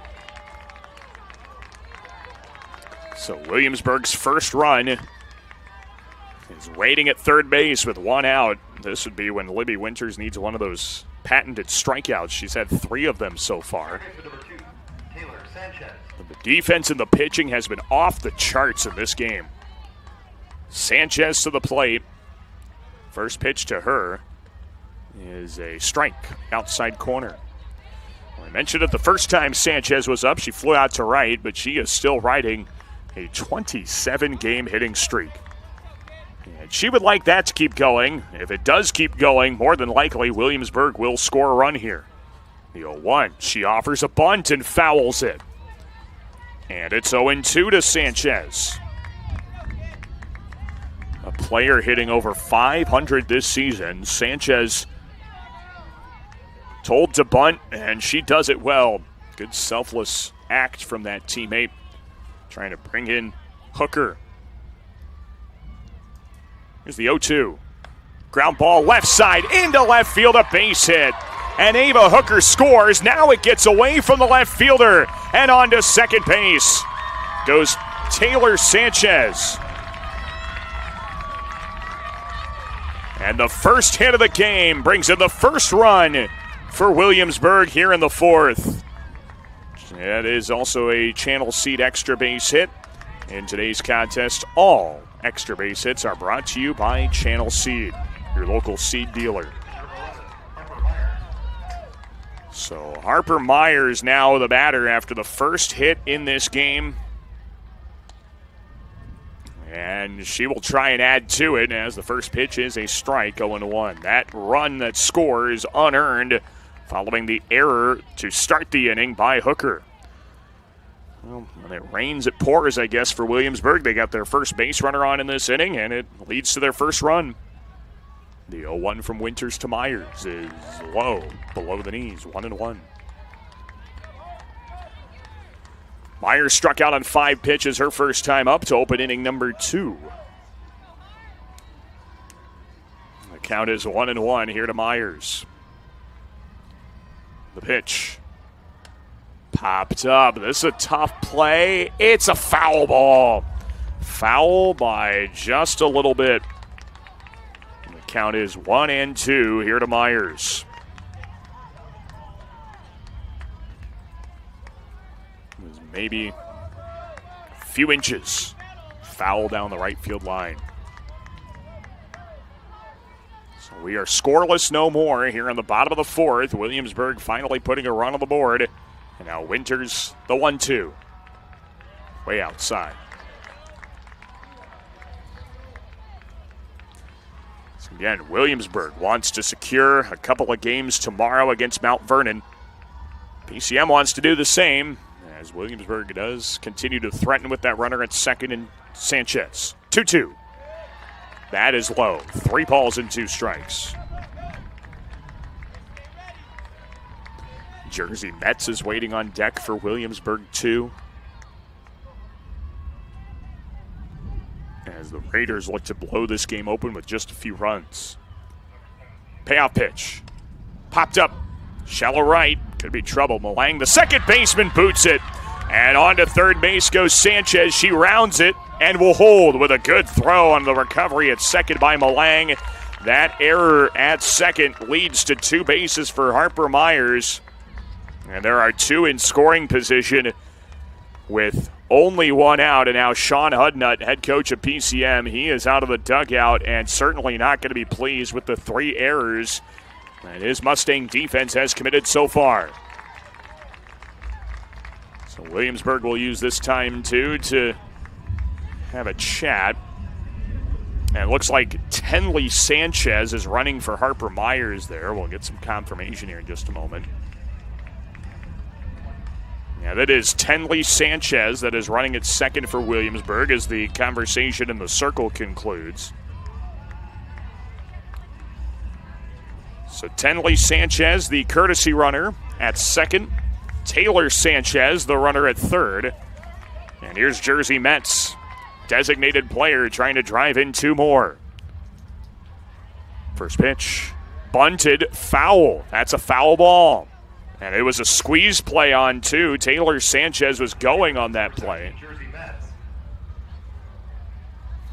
So Williamsburg's first run is waiting at third base with 1 out. This would be when Libby Winters needs one of those patented strikeouts. She's had 3 of them so far. The defense and the pitching has been off the charts in this game. Sanchez to the plate. First pitch to her is a strike outside corner. Well, I mentioned it the first time Sanchez was up. She flew out to right, but she is still riding a 27-game hitting streak. And she would like that to keep going. If it does keep going, more than likely Williamsburg will score a run here. The 0-1, she offers a bunt and fouls it. And it's 0-2 to Sanchez. A player hitting over 500 this season. Sanchez told to bunt, and she does it well. Good selfless act from that teammate. Trying to bring in Hooker. Here's the 0-2. Ground ball left side into left field, a base hit. And Ava Hooker scores. Now it gets away from the left fielder and on to second base goes Taylor Sanchez. And the first hit of the game brings in the first run for Williamsburg here in the fourth. It is also a Channel Seed extra base hit. In today's contest, all extra base hits are brought to you by Channel Seed, your local seed dealer. So Harper Myers now the batter after the first hit in this game. And she will try and add to it as the first pitch is a strike, 0-1. That run that scores unearned following the error to start the inning by Hooker. Well, when it rains, it pours, I guess, for Williamsburg. They got their first base runner on in this inning, and it leads to their first run. The 0-1 from Winters to Myers is low, below the knees, 1-1. Myers struck out on 5 pitches her first time up to open inning number 2. The count is 1-1 here to Myers. The pitch. Popped up. This is a tough play. It's a foul ball. Foul by just a little bit. And the count is 1-2 here to Myers. Maybe a few inches. Foul down the right field line. So we are scoreless no more here on the bottom of the 4th. Williamsburg finally putting a run on the board. And now Winters, the 1-2. Way outside. So again, Williamsburg wants to secure a couple of games tomorrow against Mount Vernon. PCM wants to do the same, as Williamsburg does continue to threaten with that runner at second and Sanchez. 2-2. That is low. 3 balls and 2 strikes. Jersey Metz is waiting on deck for Williamsburg 2. As the Raiders look to blow this game open with just a few runs. Payoff pitch. Popped up. Shallow right. Could be trouble. Malang, the second baseman, boots it. And on to third base goes Sanchez. She rounds it and will hold with a good throw on the recovery at second by Malang. That error at second leads to 2 bases for Harper Myers. And there are 2 in scoring position with only 1 out. And now Sean Hudnut, head coach of PCM, he is out of the dugout and certainly not going to be pleased with the 3 errors that his Mustang defense has committed so far. So Williamsburg will use this time, too, to have a chat. And it looks like Tenley Sanchez is running for Harper Myers there. We'll get some confirmation here in just a moment. Yeah, that is Tenley Sanchez that is running at second for Williamsburg as the conversation in the circle concludes. So Tenley Sanchez, the courtesy runner at second. Taylor Sanchez, the runner at third. And here's Jersey Metz, designated player, trying to drive in 2 more. First pitch, bunted, foul. That's a foul ball. And it was a squeeze play on 2. Taylor Sanchez was going on that play.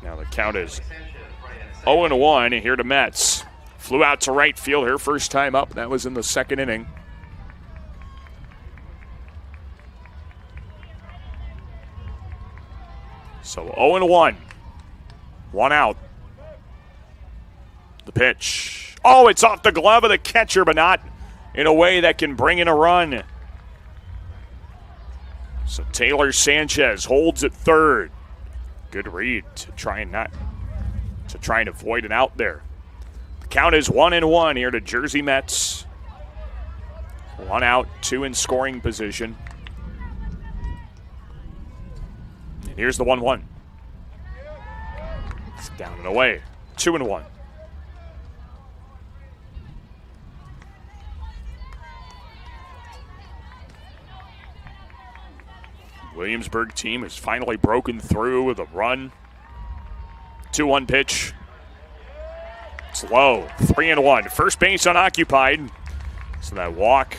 Now the count is 0-1 here to Metz. Flew out to right field her first time up. That was in the second inning. So 0-1. 1 out. The pitch. Oh, it's off the glove of the catcher, but not in a way that can bring in a run. So Taylor Sanchez holds at third. Good read to try and avoid an out there. The count is 1-1 here to Jersey Metz. 1 out, 2 in scoring position. And here's the 1-1. It's down and away. 2-1. Williamsburg team has finally broken through with a run. 2-1 pitch. It's low. 3-1. First base unoccupied. So that walk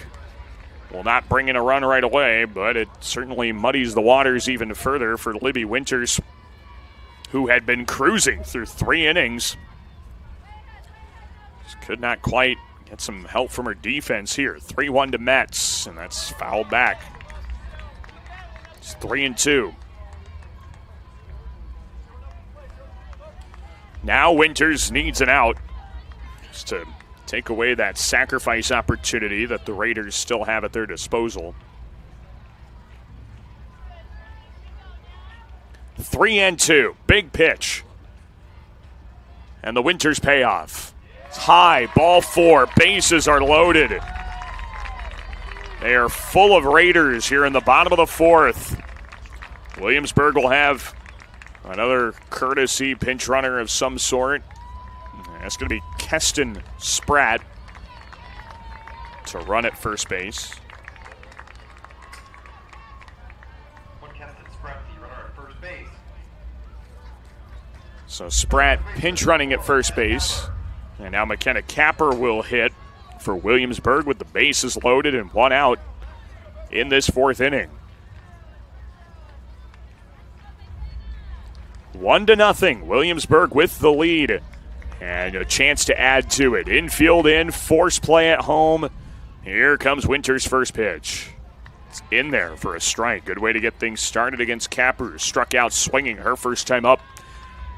will not bring in a run right away, but it certainly muddies the waters even further for Libby Winters, who had been cruising through 3 innings. Just could not quite get some help from her defense here. 3-1 to Metz, and that's fouled back. It's 3-2. Now Winters needs an out just to take away that sacrifice opportunity that the Raiders still have at their disposal. 3-2. Big pitch. And the Winters payoff. It's high, ball 4. Bases are loaded. They are full of Raiders here in the bottom of the 4th. Williamsburg will have another courtesy pinch runner of some sort. That's going to be Keston Spratt to run at first base. So Spratt pinch running at first base. And now McKenna Capper will hit for Williamsburg with the bases loaded and 1 out in this 4th inning. 1-0. Williamsburg with the lead. And a chance to add to it. Infield in, force play at home. Here comes Winters' first pitch. It's in there for a strike. Good way to get things started against Capper, who struck out swinging her first time up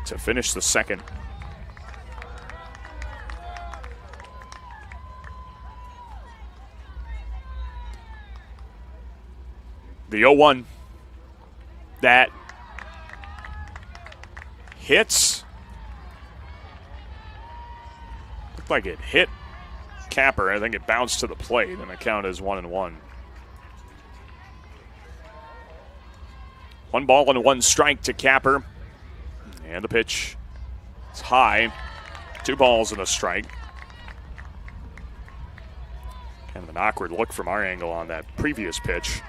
to finish the second. The 0-1. That hits. Looked like it hit Capper. I think it bounced to the plate, and the count is 1-1. 1 ball and 1 strike to Capper. And the pitch is high. 2 balls and a strike. Kind of an awkward look from our angle on that previous pitch.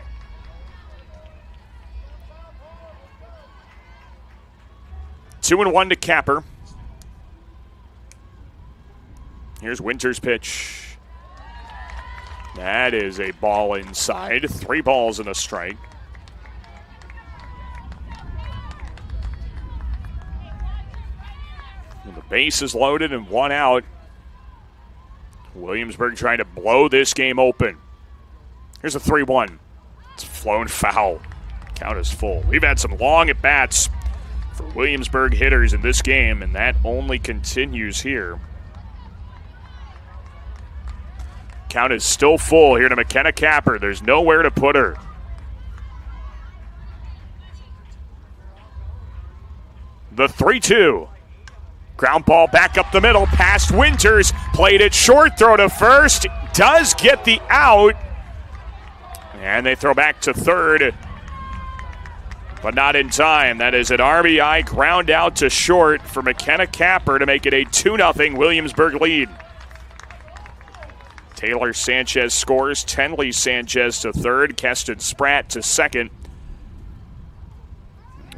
Two and 1 to Capper. Here's Winters' pitch. That is a ball inside. 3 balls and a strike. And the base is loaded and 1 out. Williamsburg trying to blow this game open. Here's a 3-1. It's flown foul. Count is full. We've had some long at-bats for Williamsburg hitters in this game, and that only continues here. Count is still full here to McKenna Capper. There's nowhere to put her. The 3-2. Ground ball back up the middle, past Winters. Played it short, throw to first. Does get the out. And they throw back to third, but not in time. That is an RBI ground out to short for McKenna Capper to make it a 2-0 Williamsburg lead. Taylor Sanchez scores. Tenley Sanchez to third. Keston Spratt to second.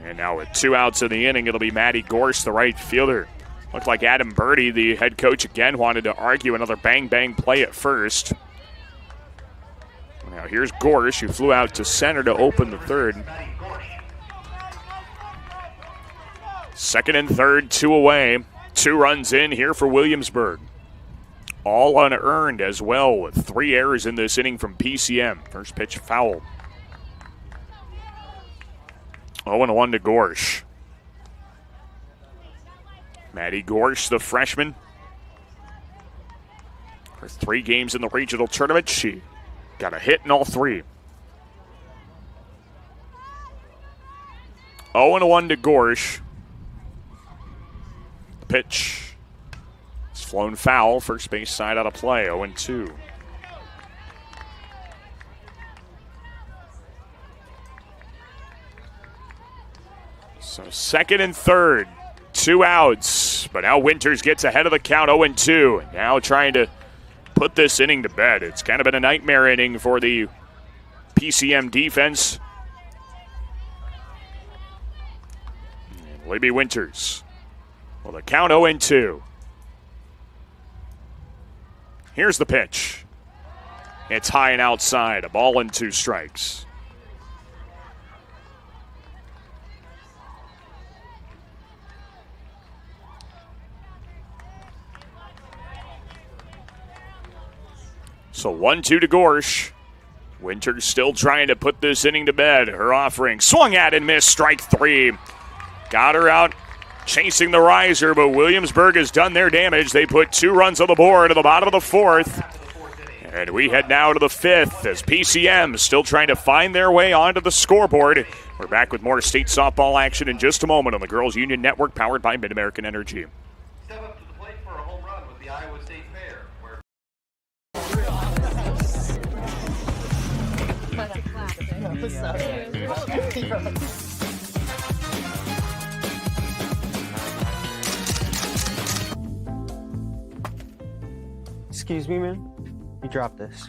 And now with 2 outs in the inning, it'll be Maddie Gorse, the right fielder. Looked like Adam Birdie, the head coach, again wanted to argue another bang-bang play at first. Now here's Gorse, who flew out to center to open the third. Second and third, 2 away. 2 runs in here for Williamsburg. All unearned as well, with 3 errors in this inning from PCM. First pitch foul. 0-1 to Gorsh. Maddie Gorsh, the freshman. Her 3 games in the regional tournament, she got a hit in all 3. 0-1 to Gorsh. Pitch. It's flown foul. First base side out of play. 0-2. So second and third. 2 outs. But now Winters gets ahead of the count. 0-2. Now trying to put this inning to bed. It's kind of been a nightmare inning for the PCM defense. And Libby Winters. Well, the count 0-2. Here's the pitch. It's high and outside. A ball and 2 strikes. So 1-2 to Gorsh. Winter's still trying to put this inning to bed. Her offering swung at and missed. Strike 3. Got her out chasing the riser, but Williamsburg has done their damage. They put 2 runs on the board at the bottom of the 4th. And we head now to the 5th as PCM still trying to find their way onto the scoreboard. We're back with more state softball action in just a moment on the Girls Union Network, powered by Mid-American Energy. Step up to the plate for a home run with the Iowa State Fair. Excuse me, man. You dropped this.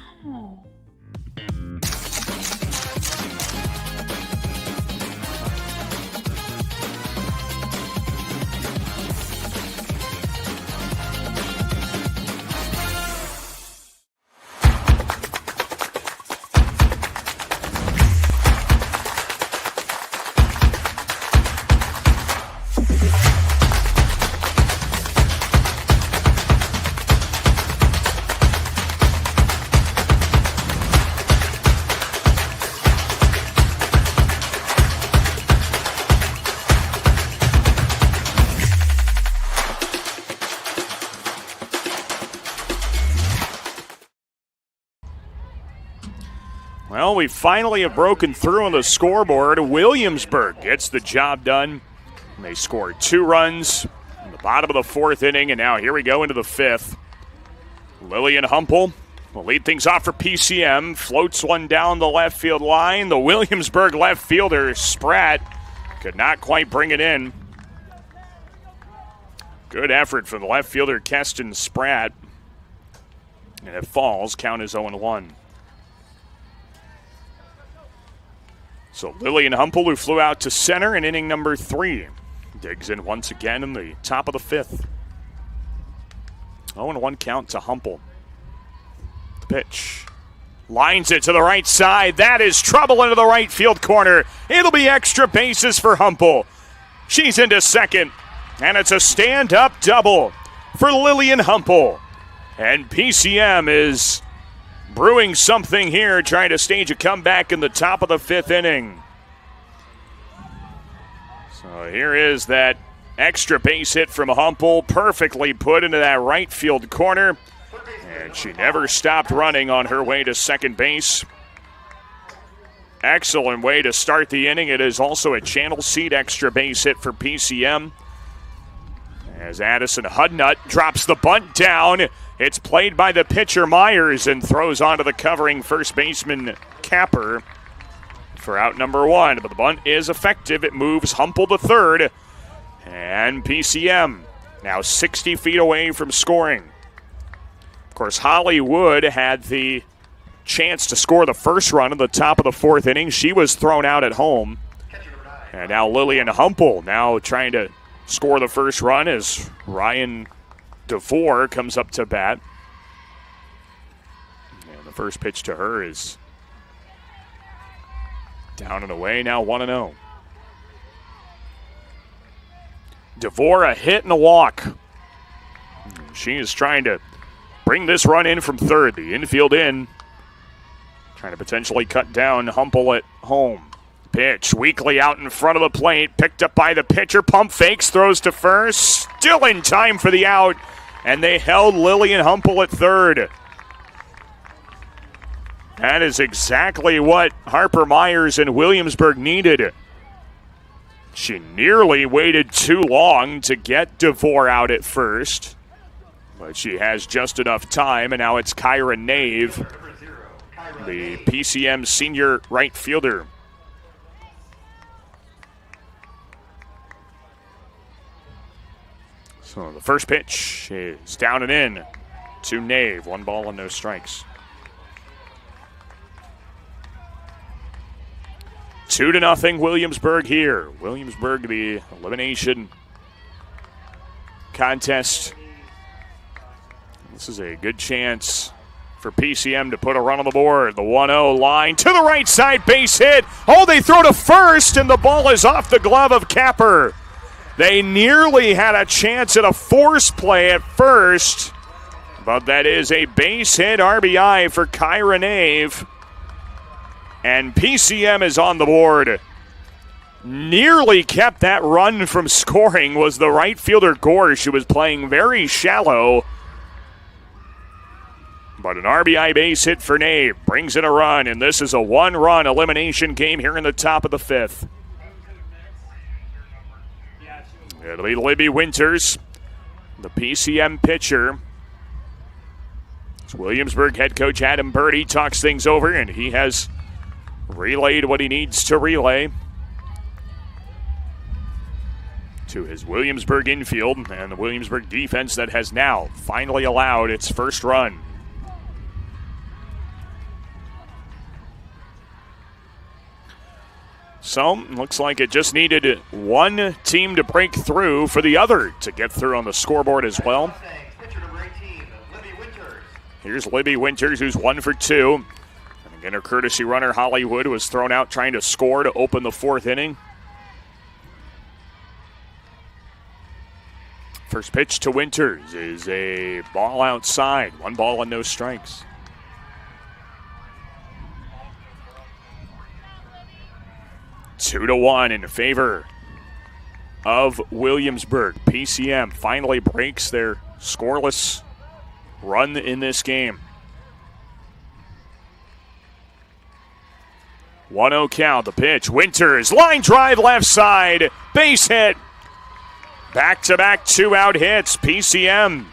Well, we finally have broken through on the scoreboard. Williamsburg gets the job done. And they scored 2 runs in the bottom of the 4th inning, and now here we go into the 5th. Lillian Humpel will lead things off for PCM. Floats one down the left field line. The Williamsburg left fielder, Spratt, could not quite bring it in. Good effort from the left fielder, Keston Spratt. And it falls. Count is 0-1. So Lillian Humpel, who flew out to center in inning number 3, digs in once again in the top of the 5th. 0-1 count to Humpel. The pitch. Lines it to the right side. That is trouble into the right field corner. It'll be extra bases for Humpel. She's into second. And it's a stand-up double for Lillian Humpel. And PCM is brewing something here, trying to stage a comeback in the top of the 5th inning. So here is that extra base hit from Humpel, perfectly put into that right field corner. And she never stopped running on her way to second base. Excellent way to start the inning. It is also a channel seat extra base hit for PCM. As Addison Hudnut drops the bunt down. It's played by the pitcher Myers and throws onto the covering first baseman Capper for out number 1. But the bunt is effective. It moves Humpel to third. And PCM now 60 feet away from scoring. Of course, Hollywood had the chance to score the first run in the top of the 4th inning. She was thrown out at home. And now Lillian Humpel now trying to score the first run as Ryan DeVore comes up to bat. And the first pitch to her is down and away, now 1-0. DeVore a hit and a walk. She is trying to bring this run in from third. The infield in. Trying to potentially cut down Humpel at home. Pitch weakly out in front of the plate. Picked up by the pitcher. Pump fakes. Throws to first. Still in time for the out. And they held Lillian Humpel at third. That is exactly what Harper Myers and Williamsburg needed. She nearly waited too long to get DeVore out at first. But she has just enough time, and now it's Kyra Nave, the PCM senior right fielder. So the first pitch is down and in to Nave. 1 ball and no strikes. 2-0 Williamsburg here. Williamsburg, the elimination contest. This is a good chance for PCM to put a run on the board. The 1-0 line to the right side, base hit. Oh, they throw to first, and the ball is off the glove of Capper. They nearly had a chance at a force play at first, but that is a base hit RBI for Kyra Nave. And PCM is on the board. Nearly kept that run from scoring was the right fielder Gorsh, who was playing very shallow. But an RBI base hit for Nave brings in a run, and this is a one-run elimination game here in the top of the fifth. It'll be Libby Winters, the PCM pitcher. As Williamsburg head coach Adam Birdie talks things over, and he has relayed what he needs to relay to his Williamsburg infield and the Williamsburg defense that has now finally allowed its first run. So, looks like it just needed one team to break through for the other to get through on the scoreboard as well. Here's Libby Winters, who's 1 for 2. And again, her courtesy runner, Hollywood, was thrown out trying to score to open the fourth inning. First pitch to Winters is a ball outside. 1 ball and no strikes. Two to 1 in favor of Williamsburg. PCM finally breaks their scoreless run in this game. 1-0 count, the pitch. Winters, line drive left side, base hit. Back-to-back 2-out hits. PCM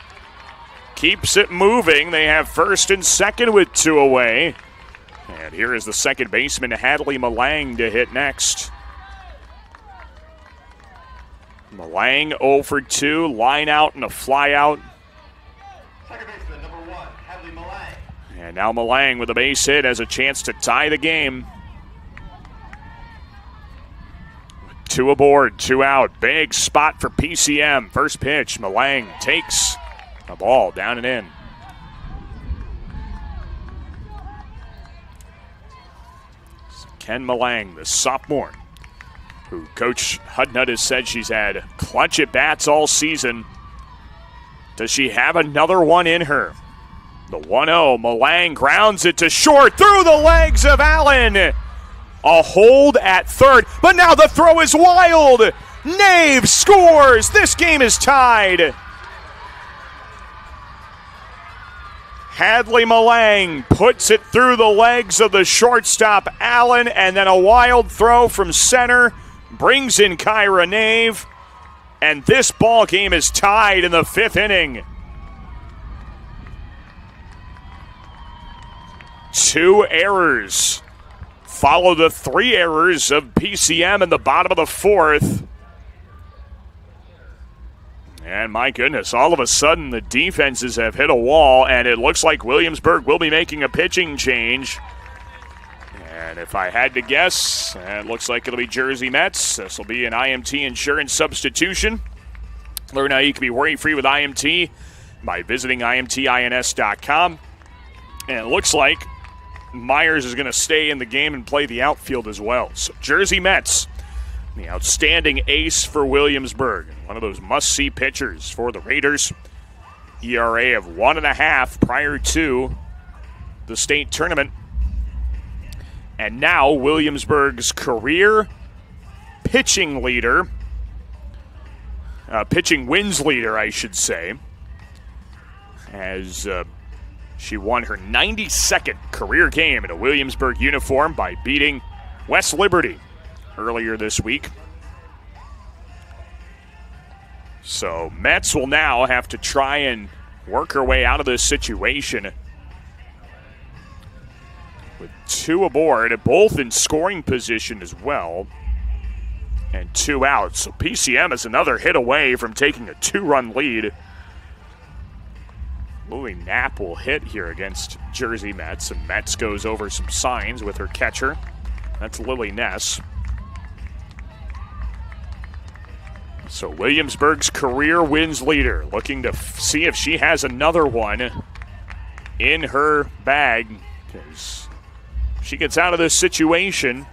keeps it moving. They have first and second with 2 away. And here is the second baseman, Hadley Malang, to hit next. Malang 0 for 2, line out and a fly out. Second baseman, number 1, Hadley Malang. And now Malang with a base hit has a chance to tie the game. 2 aboard, 2 out. Big spot for PCM. First pitch, Malang takes the ball down and in. Ken Malang, the sophomore, who Coach Hudnut has said she's had clutch at bats all season. Does she have another one in her? The 1-0, Malang grounds it to short through the legs of Allen. A hold at third, but now the throw is wild. Nave scores. This game is tied. Hadley Malang puts it through the legs of the shortstop Allen, and then a wild throw from center brings in Kyra Nave, and this ball game is tied in the 5th inning. 2 errors follow the 3 errors of PCM in the bottom of the 4th. And my goodness, all of a sudden the defenses have hit a wall, and it looks like Williamsburg will be making a pitching change. And if I had to guess, it looks like it'll be Jersey Mets. This will be an IMT insurance substitution. Learn how you can be worry-free with IMT by visiting IMTINS.com. And it looks like Myers is going to stay in the game and play the outfield as well. So Jersey Mets, the outstanding ace for Williamsburg. One of those must-see pitchers for the Raiders. ERA of 1.5 prior to the state tournament. And now Williamsburg's career pitching leader, pitching wins leader, I should say, as she won her 92nd career game in a Williamsburg uniform by beating West Liberty earlier this week. So Mets will now have to try and work her way out of this situation with 2 aboard, both in scoring position as well, and 2 out. So PCM is another hit away from taking a 2-run lead. Lily Knapp will hit here against Jersey Mets, and Mets goes over some signs with her catcher. That's Lily Ness. So Williamsburg's career wins leader, looking to see if she has another one in her bag, because if she gets out of this situation,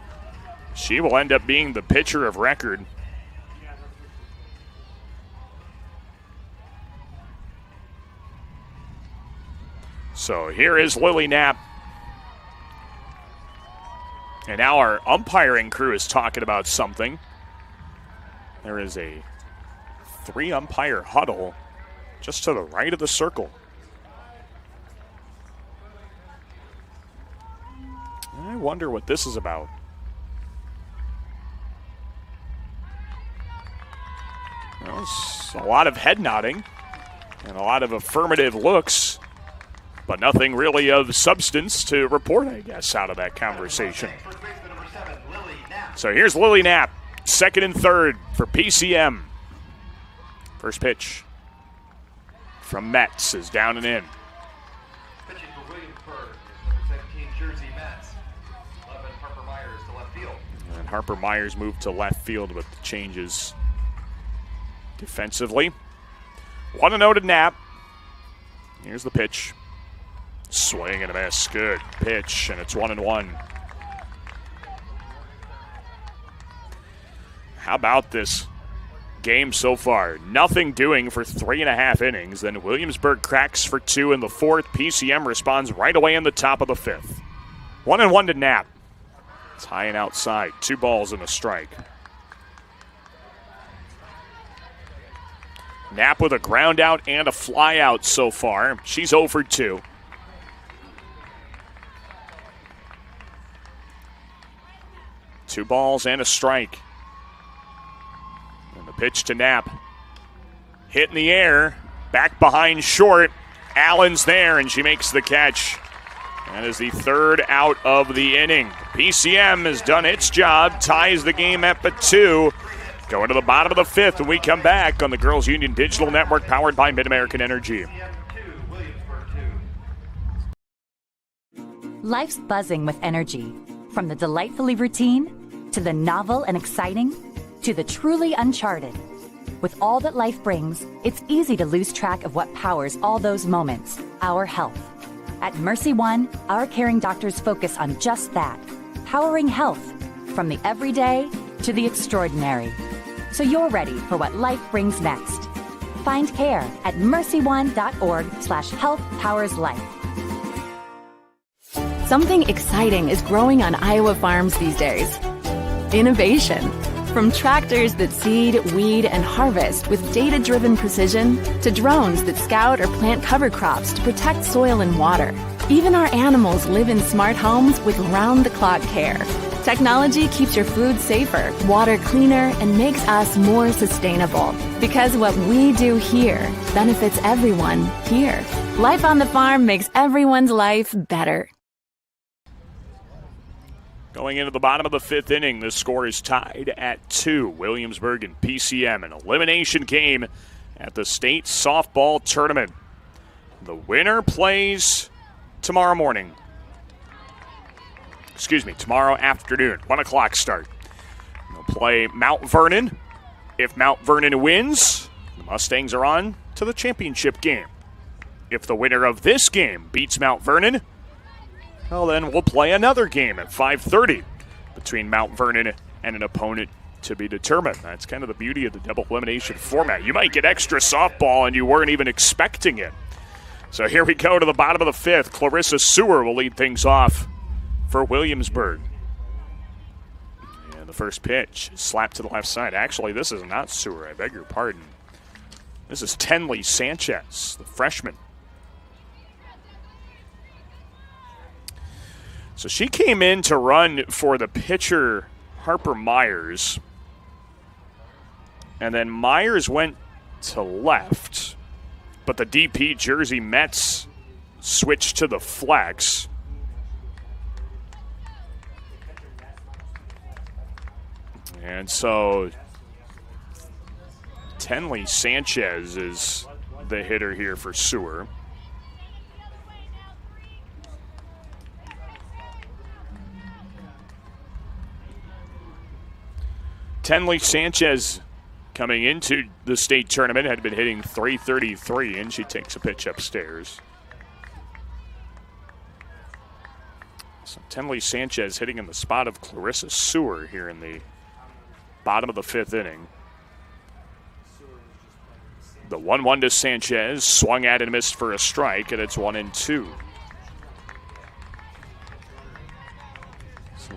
she will end up being the pitcher of record. So here is Lily Knapp. And now our umpiring crew is talking about something. There is a 3-umpire huddle just to the right of the circle. I wonder what this is about. Well, it's a lot of head nodding and a lot of affirmative looks, but nothing really of substance to report, I guess, out of that conversation. So here's Lily Knapp, second and third for PCM. First pitch from Metz is down and in. Pitching for Williamsburg, number 17 jersey Metz. 11 Harper Myers to left field. And Harper Myers moved to left field with the changes defensively. 1-0 to Knapp. Here's the pitch. Swing and a miss. Good pitch, and it's 1-1. How about this game so far? Nothing doing for 3.5 innings. Then Williamsburg cracks for 2 in the 4th. PCM responds right away in the top of the 5th. 1-1 to Knapp. It's high and outside. 2 balls and a strike. Knapp with a ground out and a fly out so far. She's 0 for 2. Two balls and a strike. And the pitch to Knapp. Hit in the air. Back behind short. Allen's there, and she makes the catch. That is the 3rd out of the inning. PCM has done its job. Ties the game up at 2. Going to the bottom of the 5th when we come back on the Girls Union Digital Network powered by Mid-American Energy. Life's buzzing with energy. From the delightfully routine, to the novel and exciting, to the truly uncharted. With all that life brings, it's easy to lose track of what powers all those moments, our health. At Mercy One, our caring doctors focus on just that, powering health, from the everyday to the extraordinary. So you're ready for what life brings next. Find care at mercyone.org/healthpowerslife. Something exciting is growing on Iowa farms these days. Innovation. From tractors that seed, weed, and harvest with data-driven precision to drones that scout or plant cover crops to protect soil and water. Even our animals live in smart homes with round-the-clock care. Technology keeps your food safer, water cleaner, and makes us more sustainable. Because what we do here benefits everyone here. Life on the farm makes everyone's life better. Going into the bottom of the 5th inning, the score is tied at 2. Williamsburg and PCM, an elimination game at the state softball tournament. The winner plays tomorrow morning. Tomorrow afternoon, 1 o'clock start. They'll play Mount Vernon. If Mount Vernon wins, the Mustangs are on to the championship game. If the winner of this game beats Mount Vernon, well, then we'll play another game at 5:30 between Mount Vernon and an opponent to be determined. That's kind of the beauty of the double elimination format. You might get extra softball and you weren't even expecting it. So here we go to the bottom of the 5th. Clarissa Sewer will lead things off for Williamsburg. And the first pitch is slapped to the left side. Actually, this is not Sewer. I beg your pardon. This is Tenley Sanchez, the freshman. So she came in to run for the pitcher, Harper Myers. And then Myers went to left. But the DP jersey Metz switched to the flex. And so Tenley Sanchez is the hitter here for Sewer. Tenley Sanchez coming into the state tournament had been hitting .333, and she takes a pitch upstairs. So Tenley Sanchez hitting in the spot of Clarissa Sewer here in the bottom of the 5th inning. The 1-1 to Sanchez, swung at and missed for a strike, and it's 1-2.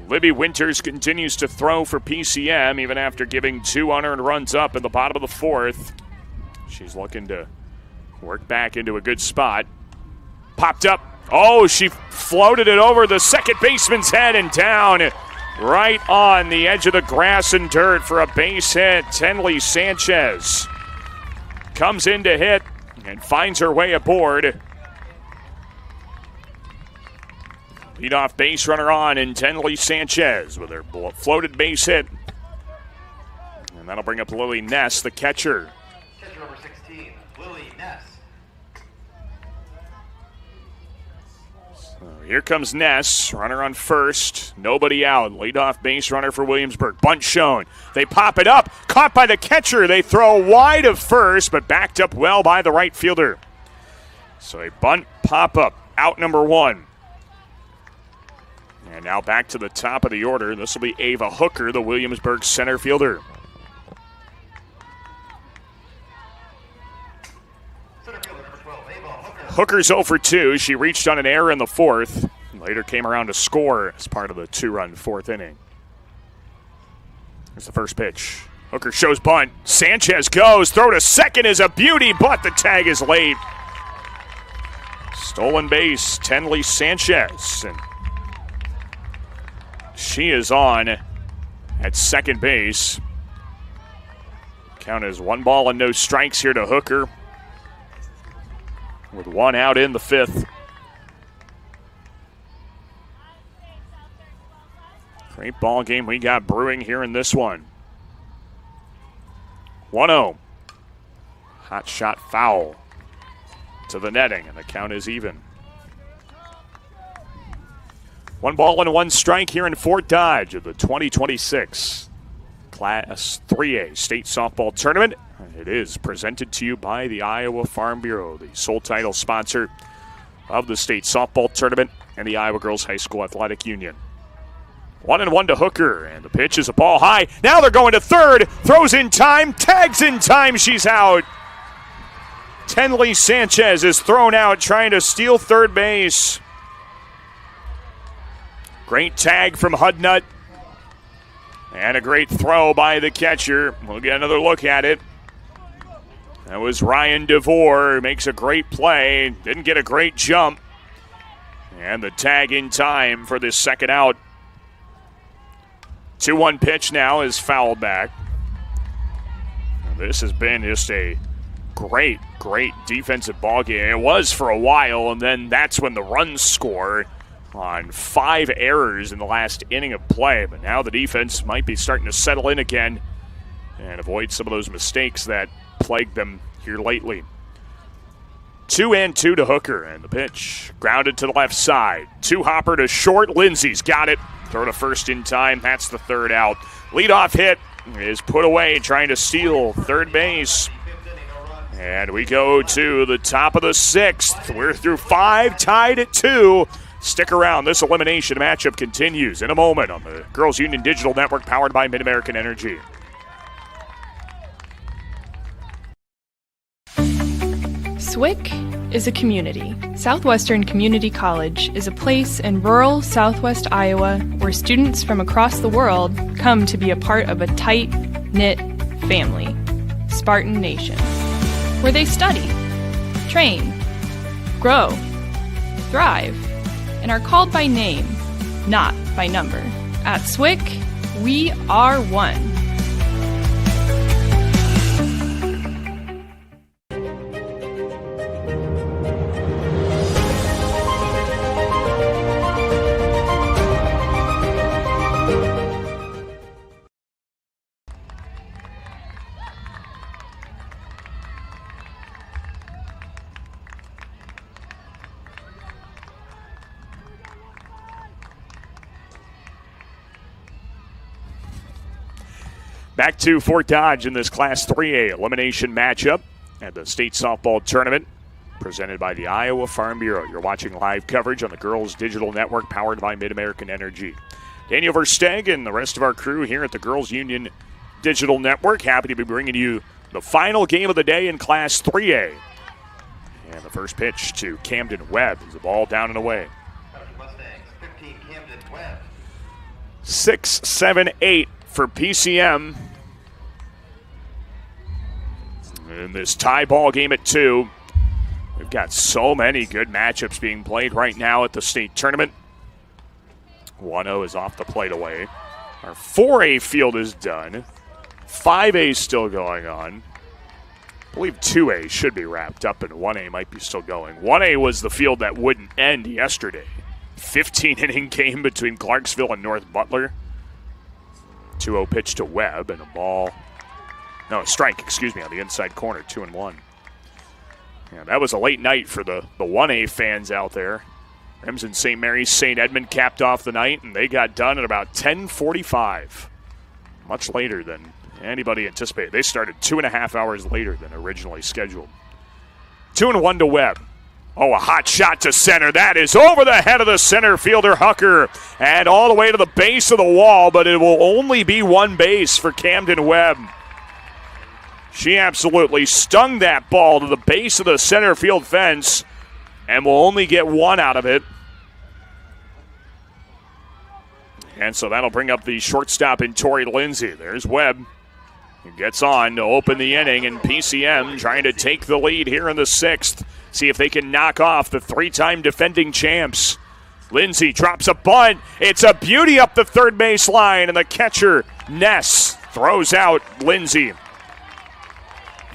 Libby Winters continues to throw for PCM even after giving 2 unearned runs up in the bottom of the 4th. She's looking to work back into a good spot. Popped up. Oh, she floated it over the second baseman's head and down right on the edge of the grass and dirt for a base hit. Tenley Sanchez comes in to hit and finds her way aboard. Leadoff base runner on in Tenley Sanchez with her floated base hit. And that'll bring up Lily Ness, the catcher. Catcher number 16, Lily Ness. So here comes Ness, runner on first, nobody out. Leadoff base runner for Williamsburg. Bunt shown. They pop it up, caught by the catcher. They throw wide of first, but backed up well by the right fielder. So a bunt pop up, out number 1. And now back to the top of the order. This will be Ava Hooker, the Williamsburg center fielder. Hooker's 0 for 2. She reached on an error in the 4th. Later came around to score as part of the 2-run 4th inning. Here's the first pitch. Hooker shows bunt. Sanchez goes. Throw to second is a beauty, but the tag is late. Stolen base, Tenley Sanchez. And she is on at second base. Count is 1 ball and no strikes here to Hooker, with 1 out in the 5th. Great ball game we got brewing here in this one. 1-0. Hot shot foul to the netting, and the count is even. 1 ball and 1 strike here in Fort Dodge of the 2026 Class 3A State Softball Tournament. It is presented to you by the Iowa Farm Bureau, the sole title sponsor of the State Softball Tournament and the Iowa Girls High School Athletic Union. 1-1 to Hooker, and the pitch is a ball high. Now they're going to third. Throws in time, tags in time, she's out. Tenley Sanchez is thrown out trying to steal third base. Great tag from Hudnut. And a great throw by the catcher. We'll get another look at it. That was Ryan DeVore. Makes a great play. Didn't get a great jump. And the tag in time for this second out. 2-1 pitch now is fouled back. This has been just a great defensive ball game. It was for a while, and then that's when the runs score on 5 errors in the last inning of play. But now the defense might be starting to settle in again and avoid some of those mistakes that plagued them here lately. 2-2 to Hooker, and the pitch grounded to the left side. 2-hopper to short. Lindsay's got it. Throw to first in time. That's the third out. Leadoff hit is put away, trying to steal third base. And we go to the top of the 6th. We're through 5, tied at 2. Stick around. This elimination matchup continues in a moment on the Girls Union Digital Network powered by Mid-American Energy. SWIC is a community. Southwestern Community College is a place in rural southwest Iowa where students from across the world come to be a part of a tight-knit family, Spartan Nation, where they study, train, grow, thrive, and are called by name, not by number. At SWIC, we are one. Back to Fort Dodge in this Class 3A elimination matchup at the State Softball Tournament presented by the Iowa Farm Bureau. You're watching live coverage on the Girls Digital Network powered by Mid-American Energy. Daniel Versteg and the rest of our crew here at the Girls Union Digital Network, happy to be bringing you the final game of the day in Class 3A. And the first pitch to Camden Webb is the ball down and away. 6, 7, 8 for PCM. In this tie ball game at 2. We've got so many good matchups being played right now at the state tournament. 1-0 is off the plate away. Our 4A field is done. 5A is still going on. I believe 2A should be wrapped up and 1A might be still going. 1A was the field that wouldn't end yesterday. 15-inning game between Clarksville and North Butler. 2-0 pitch to Webb and a strike, on the inside corner, 2-1. Yeah, that was a late night for the 1A fans out there. Remsen St. Mary's St. Edmund capped off the night, and they got done at about 10:45. Much later than anybody anticipated. They started 2.5 hours later than originally scheduled. 2-1 to Webb. Oh, a hot shot to center. That is over the head of the center fielder, Hucker, and all the way to the base of the wall, but it will only be one base for Camden Webb. She absolutely stung that ball to the base of the center field fence and will only get one out of it. And so that'll bring up the shortstop in Tori Lindsay. There's Webb. He gets on to open the inning, and PCM trying to take the lead here in the 6th. See if they can knock off the 3-time defending champs. Lindsay drops a bunt. It's a beauty up the third base line, and the catcher, Ness, throws out Lindsay.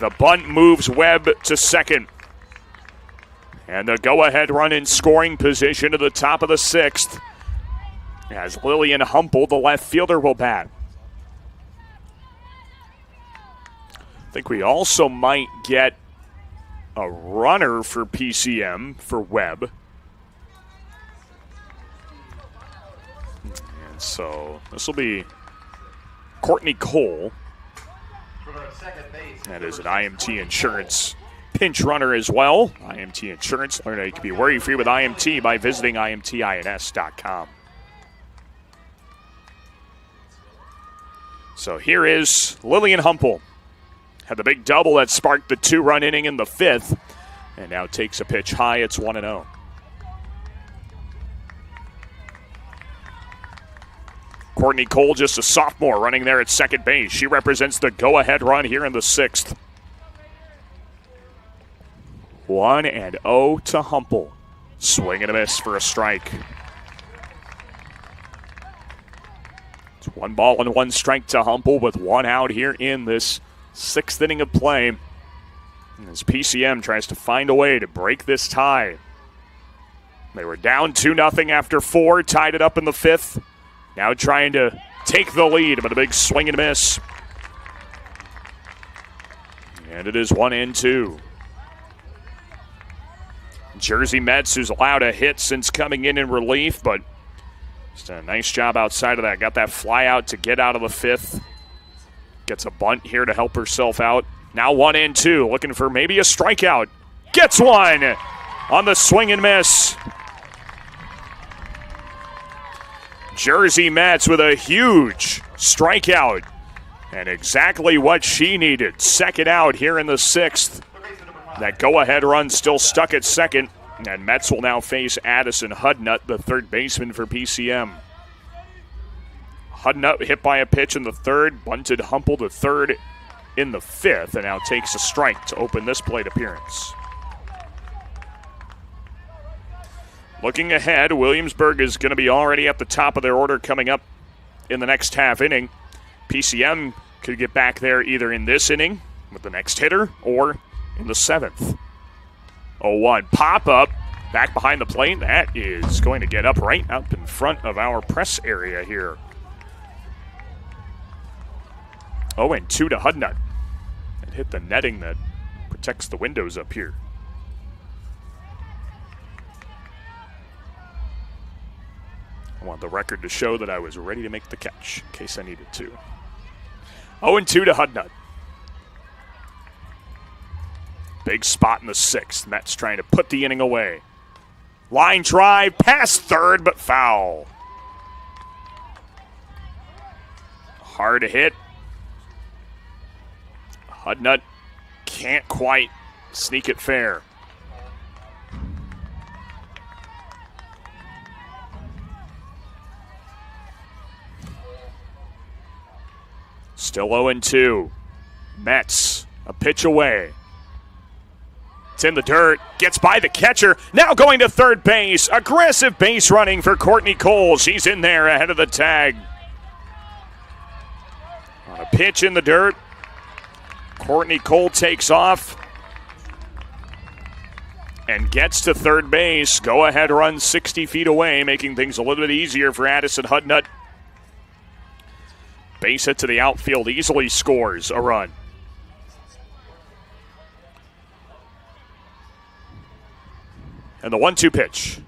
The bunt moves Webb to second. And the go-ahead run in scoring position to the top of the 6th. As Lillian Humple, the left fielder, will bat. I think we also might get a runner for PCM for Webb. And so this will be Courtney Cole. That is an IMT Insurance pinch runner as well. IMT Insurance. Learn how you can be worry-free with IMT by visiting IMTINS.com. So here is Lillian Humple. Had the big double that sparked the 2-run inning in the 5th. And now takes a pitch high. It's 1-0. Courtney Cole, just a sophomore, running there at second base. She represents the go-ahead run here in the 6th. 1-0 to Humple. Swing and a miss for a strike. It's 1 ball and 1 strike to Humple with 1 out here in this 6th inning of play. And as PCM tries to find a way to break this tie. They were down 2-0 after 4, tied it up in the 5th. Now trying to take the lead, but a big swing and miss. And it is 1-2. Jersey Mets, who's allowed a hit since coming in relief, but just a nice job outside of that. Got that fly out to get out of the 5th. Gets a bunt here to help herself out. Now 1-2, looking for maybe a strikeout. Gets one on the swing and miss. Jersey Mets with a huge strikeout. And exactly what she needed. Second out here in the 6th. That go-ahead run still stuck at second. And Mets will now face Addison Hudnut, the third baseman for PCM. Hudnut hit by a pitch in the 3rd. Bunted Humple to 3rd in the 5th. And now takes a strike to open this plate appearance. Looking ahead, Williamsburg is going to be already at the top of their order coming up in the next half inning. PCM could get back there either in this inning with the next hitter or in the 7th. 0-1 pop-up back behind the plate. That is going to get up right up in front of our press area here. 0-2 to Hudnut. And hit the netting that protects the windows up here. I want the record to show that I was ready to make the catch in case I needed to. 0-2 to Hudnut. Big spot in the 6th. Mets trying to put the inning away. Line drive past 3rd, but foul. Hard to hit. Hudnut can't quite sneak it fair. Still 0-2. Mets, a pitch away. It's in the dirt, gets by the catcher, now going to third base. Aggressive base running for Courtney Cole. She's in there ahead of the tag. On a pitch in the dirt, Courtney Cole takes off and gets to third base. Go-ahead run 60 feet away, making things a little bit easier for Addison Hudnut. Base hit to the outfield, easily scores a run. And the 1-2 pitch.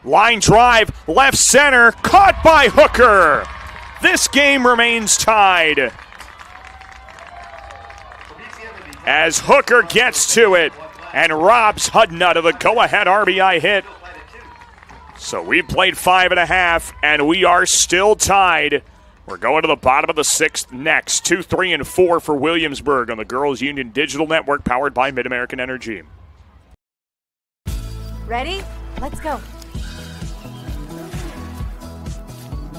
Line drive, left center, caught by Hooker. This game remains tied as Hooker gets to it and robs Hudnut of the go-ahead RBI hit. So we've played 5.5, and we are still tied. We're going to the bottom of the 6th next. 2, 3, and 4 for Williamsburg on the Girls Union Digital Network, powered by Mid-American Energy. Ready? Let's go.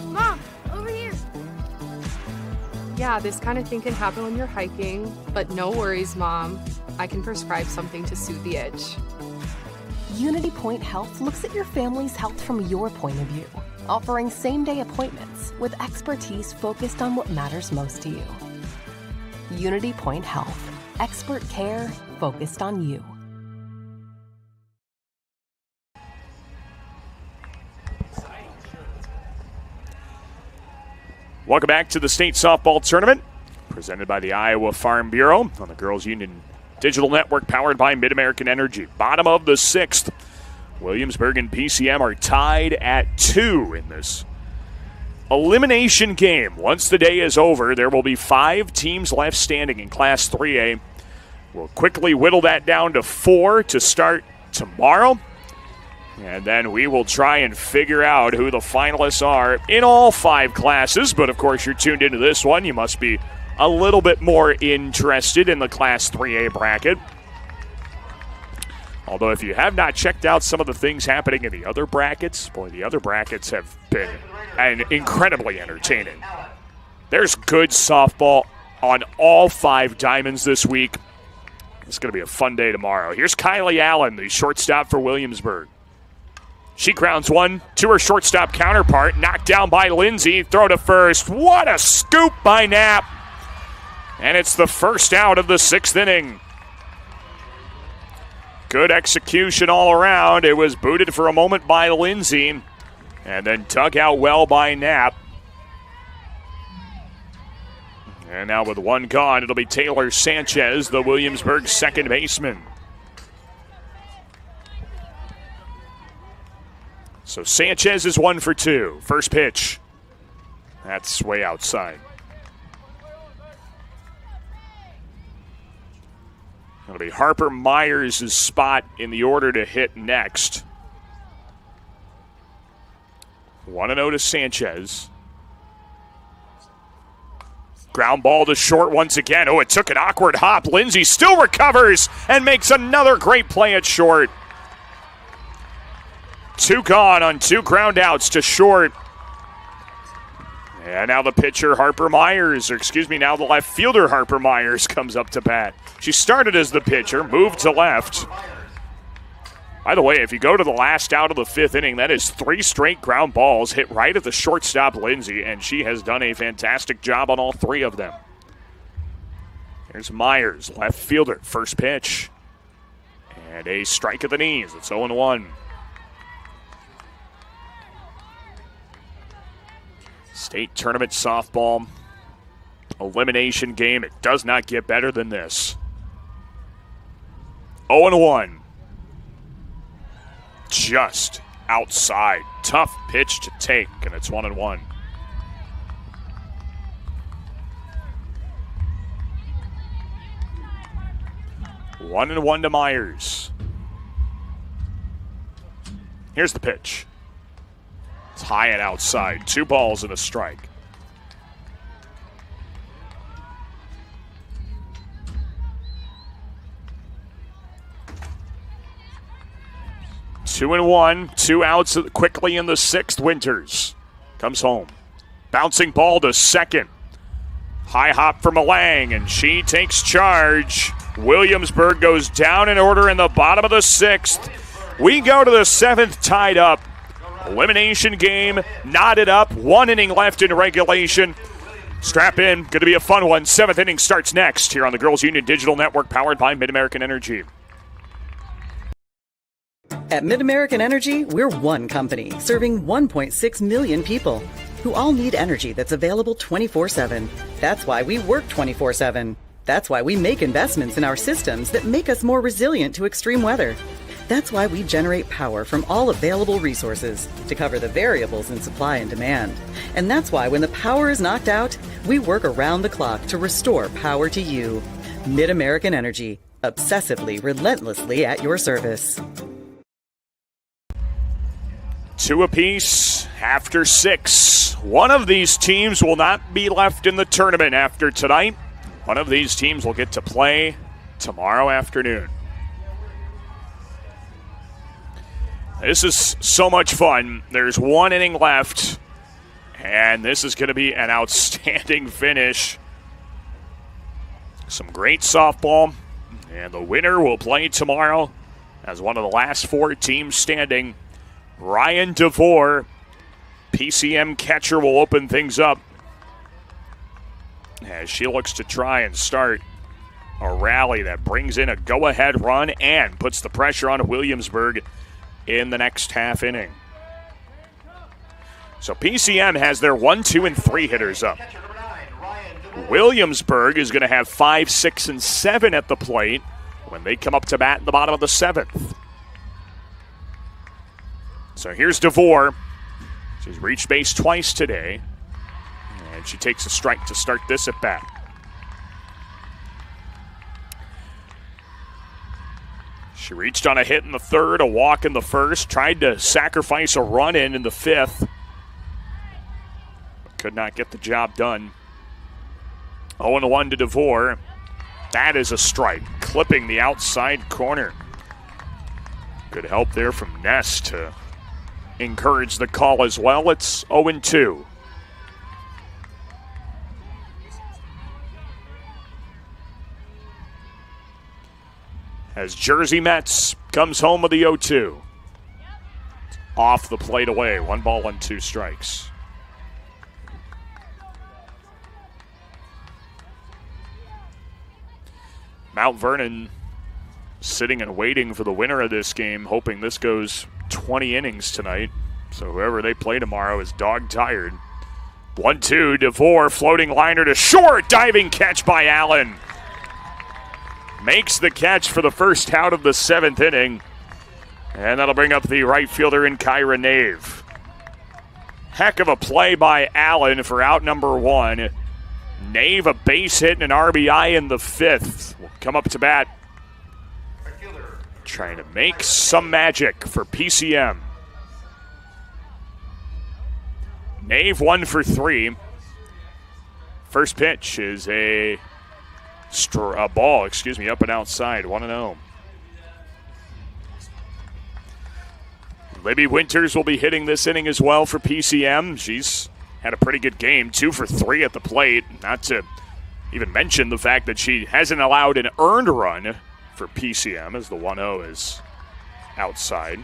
Mom, over here. Yeah, this kind of thing can happen when you're hiking, but no worries, Mom. I can prescribe something to soothe the itch. Unity Point Health looks at your family's health from your point of view, offering same-day appointments with expertise focused on what matters most to you. Unity Point Health. Expert care focused on you. Welcome back to the state softball tournament, presented by the Iowa Farm Bureau on the Girls Union Digital Network, powered by Mid-American Energy. Bottom of the 6th. Williamsburg and PCM are tied at 2 in this elimination game. Once the day is over, there will be 5 teams left standing in Class 3A. We'll quickly whittle that down to 4 to start tomorrow. And then we will try and figure out who the finalists are in all 5 classes. But, of course, you're tuned into this one. You must be a little bit more interested in the Class 3A bracket. Although if you have not checked out some of the things happening in the other brackets, boy, the other brackets have been incredibly entertaining. There's good softball on all 5 diamonds this week. It's going to be a fun day tomorrow. Here's Kylie Allen, the shortstop for Williamsburg. She grounds one to her shortstop counterpart, knocked down by Lindsay, throw to first. What a scoop by Knapp. And it's the first out of the 6th inning. Good execution all around. It was booted for a moment by Lindsay and then dug out well by Knapp. And now with 1 gone, it'll be Taylor Sanchez, the Williamsburg second baseman. So Sanchez is 1 for 2. First pitch. That's way outside. It'll be Harper Myers' spot in the order to hit next. 1-0 to Sanchez. Ground ball to short once again. Oh, it took an awkward hop. Lindsay still recovers and makes another great play at short. 2 gone on 2 ground outs to short. And now the pitcher, Harper Myers, now the left fielder, Harper Myers, comes up to bat. She started as the pitcher, moved to left. By the way, if you go to the last out of the 5th inning, that is 3 straight ground balls hit right at the shortstop, Lindsay, and she has done a fantastic job on all 3 of them. Here's Myers, left fielder, first pitch. And a strike at the knees. It's 0-1. State tournament softball elimination game. It does not get better than this. 0-1. Just outside. Tough pitch to take, and it's 1-1. One and 1 to Myers. Here's the pitch. It's high and outside. 2 balls and a strike. Two and 1, 2 outs quickly in the 6th. Winters comes home. Bouncing ball to second. High hop for Malang, and she takes charge. Williamsburg goes down in order in the bottom of the 6th. We go to the 7th tied up. Elimination game, knotted up, 1 inning left in regulation. Strap in, going to be a fun one. 7th inning starts next here on the Girls Union Digital Network, powered by Mid-American Energy. At Mid-American Energy, we're one company serving 1.6 million people who all need energy that's available 24/7. That's why we work 24/7. That's why we make investments in our systems that make us more resilient to extreme weather. That's why we generate power from all available resources to cover the variables in supply and demand. And that's why when the power is knocked out, we work around the clock to restore power to you. Mid-American Energy, obsessively, relentlessly at your service. 2 apiece after 6. One of these teams will not be left in the tournament after tonight. One of these teams will get to play tomorrow afternoon. This is so much fun. There's 1 inning left, and this is going to be an outstanding finish. Some great softball, and the winner will play tomorrow as one of the last 4 teams standing. Ryan DeVore, PCM catcher, will open things up as she looks to try and start a rally that brings in a go-ahead run and puts the pressure on Williamsburg in the next half inning. So PCM has their 1, 2, and 3 hitters up. Williamsburg is going to have 5, 6, and 7 at the plate when they come up to bat in the bottom of the 7th. So here's DeVore. She's reached base twice today, and she takes a strike to start this at bat. She reached on a hit in the 3rd, a walk in the 1st, tried to sacrifice a run in the 5th, but could not get the job done. 0-1 to DeVore. That is a strike, clipping the outside corner. Good help there from Ness to encourage the call as well. It's 0-2. As Jersey Mets comes home with the 0-2. Off the plate away. 1 ball and 2 strikes. Mount Vernon sitting and waiting for the winner of this game, hoping this goes 20 innings tonight. So whoever they play tomorrow is dog-tired. 1-2, DeVore, floating liner to short, diving catch by Allen. Makes the catch for the first out of the 7th inning. And that'll bring up the right fielder in Kyra Nave. Heck of a play by Allen for out number 1. Nave, a base hit and an RBI in the 5th. Will come up to bat, trying to make some magic for PCM. Nave 1 for 3. First pitch is a ball, up and outside, 1-0. Libby Winters will be hitting this inning as well for PCM. She's had a pretty good game, 2 for 3 at the plate. Not to even mention the fact that she hasn't allowed an earned run for PCM as the 1-0 is outside.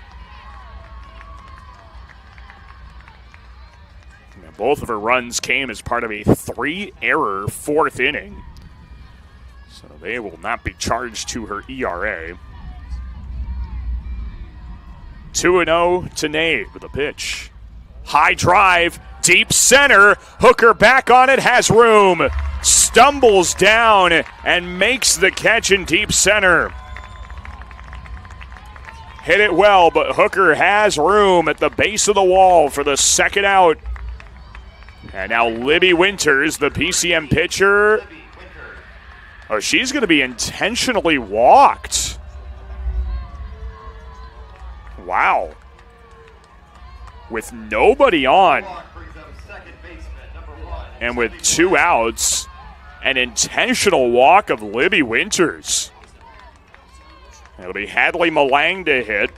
Now, both of her runs came as part of a 3-error 4th inning. So they will not be charged to her ERA. 2-0 to Nave with a pitch. High drive, deep center. Hooker back on it, has room. Stumbles down and makes the catch in deep center. Hit it well, but Hooker has room at the base of the wall for the 2nd out. And now Libby Winters, the PCM pitcher. Oh, she's going to be intentionally walked. Wow. With nobody on. And with 2 outs, an intentional walk of Libby Winters. It'll be Hadley Malang to hit.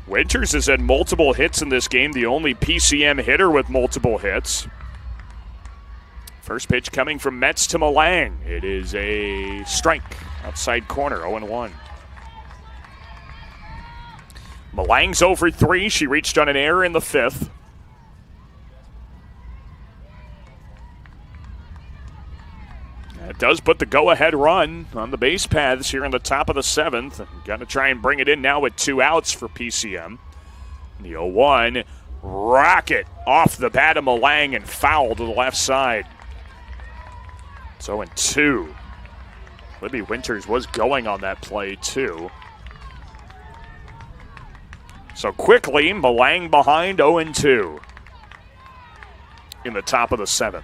Winters has had multiple hits in this game, the only PCM hitter with multiple hits. First pitch coming from Metz to Malang. It is a strike. Outside corner, 0-1. Malang's 0 for 3. She reached on an error in the 5th. That does put the go-ahead run on the base paths here in the top of the 7th. Got to try and bring it in now with 2 outs for PCM. The 0-1 rocket off the bat of Malang and foul to the left side. It's 0-2. Libby Winters was going on that play too. So quickly, Malang behind 0-2 in the top of the 7th.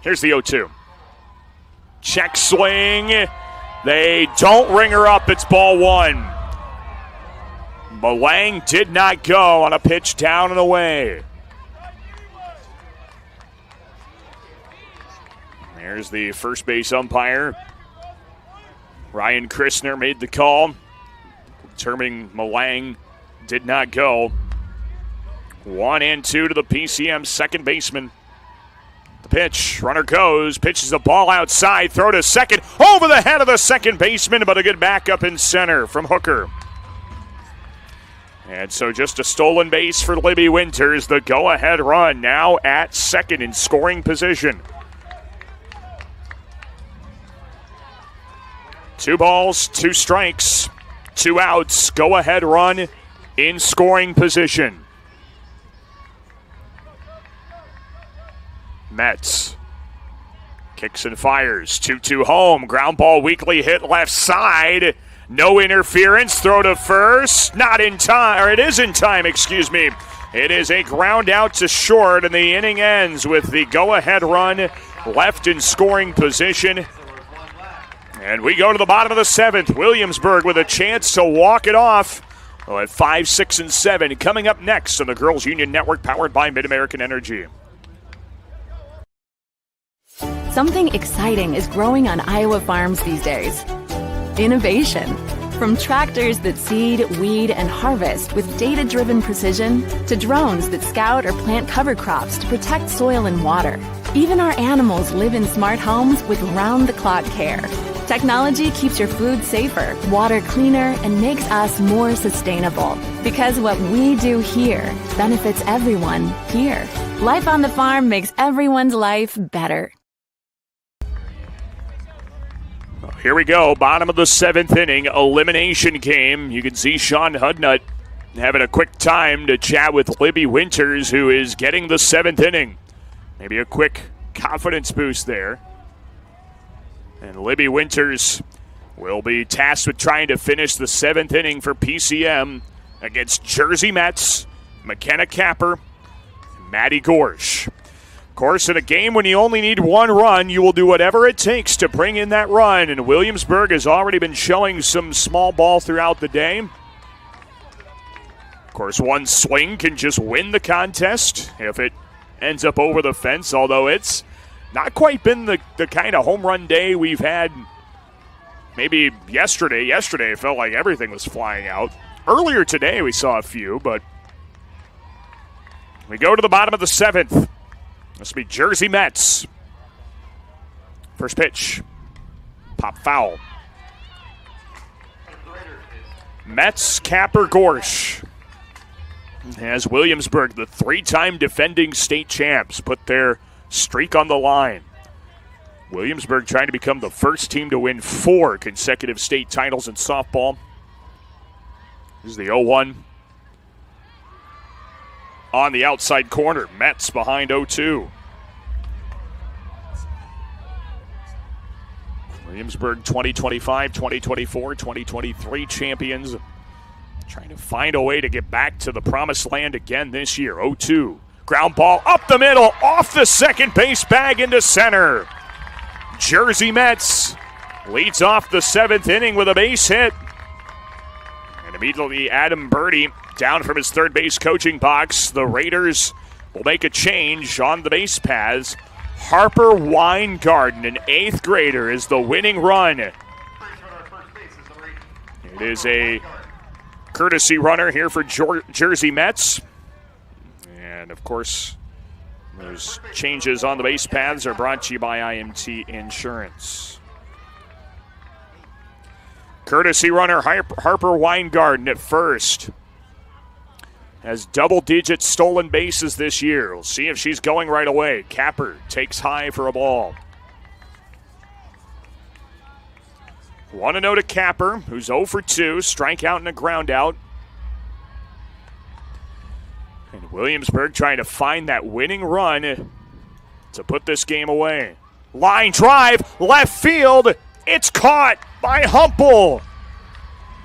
Here's the 0-2. Check swing. They don't ring her up. It's ball 1. Malang did not go on a pitch down and away. There's the first base umpire. Ryan Christner made the call, determining Malang did not go. 1-2 to the PCM second baseman. The pitch, runner goes, pitches the ball outside, throw to second, over the head of the second baseman, but a good backup in center from Hooker. And so just a stolen base for Libby Winters, the go-ahead run now at second in scoring position. 2 balls, 2 strikes, 2 outs, go-ahead run in scoring position. Metz kicks and fires, 2-2 home, ground ball weakly hit left side. No interference, throw to first, not in time, or it is in time, excuse me. It is a ground out to short, and the inning ends with the go-ahead run left in scoring position. And we go to the bottom of the 7th. Williamsburg with a chance to walk it off at 5, 6, and 7. Coming up next on the Girls Union Network, powered by Mid-American Energy. Something exciting is growing on Iowa farms these days. Innovation. From tractors that seed, weed, and harvest with data-driven precision to drones that scout or plant cover crops to protect soil and water. Even our animals live in smart homes with round-the-clock care. Technology keeps your food safer, water cleaner, and makes us more sustainable. Because what we do here benefits everyone here. Life on the farm makes everyone's life better. Here we go, bottom of the 7th inning, elimination game. You can see Sean Hudnut having a quick time to chat with Libby Winters, who is getting the 7th inning. Maybe a quick confidence boost there. And Libby Winters will be tasked with trying to finish the 7th inning for PCM against Jersey Metz, McKenna Capper, and Maddie Gorsch. Of course, in a game when you only need 1 run, you will do whatever it takes to bring in that run. And Williamsburg has already been showing some small ball throughout the day. Of course, 1 swing can just win the contest if it ends up over the fence, although it's not quite been the kind of home run day we've had maybe yesterday. Yesterday, it felt like everything was flying out. Earlier today, we saw a few, but we go to the bottom of the 7th. This will be Jersey Metz. First pitch. Pop foul. Metz, Capper, Gorsch. As Williamsburg, the 3-time defending state champs, put their streak on the line. Williamsburg trying to become the first team to win 4 consecutive state titles in softball. This is the 0-1. On the outside corner, Metz behind 0-2. Williamsburg 2025, 2024, 2023 champions. Trying to find a way to get back to the promised land again this year. 0-2. Ground ball up the middle, off the second base bag into center. Jersey Metz leads off the 7th inning with a base hit. And immediately Adam Birdie down from his third base coaching box. The Raiders will make a change on the base paths. Harper Weingarten, an 8th grader, is the winning run. It is a courtesy runner here for Jersey Mets. And, of course, those changes on the base paths are brought to you by IMT Insurance. Courtesy runner Harper Weingarten at first. Has double-digit stolen bases this year. We'll see if she's going right away. Capper takes high for a ball. 1-0 to Capper, who's 0 for 2. Strikeout and a ground out. And Williamsburg trying to find that winning run to put this game away. Line drive, left field. It's caught by Humple.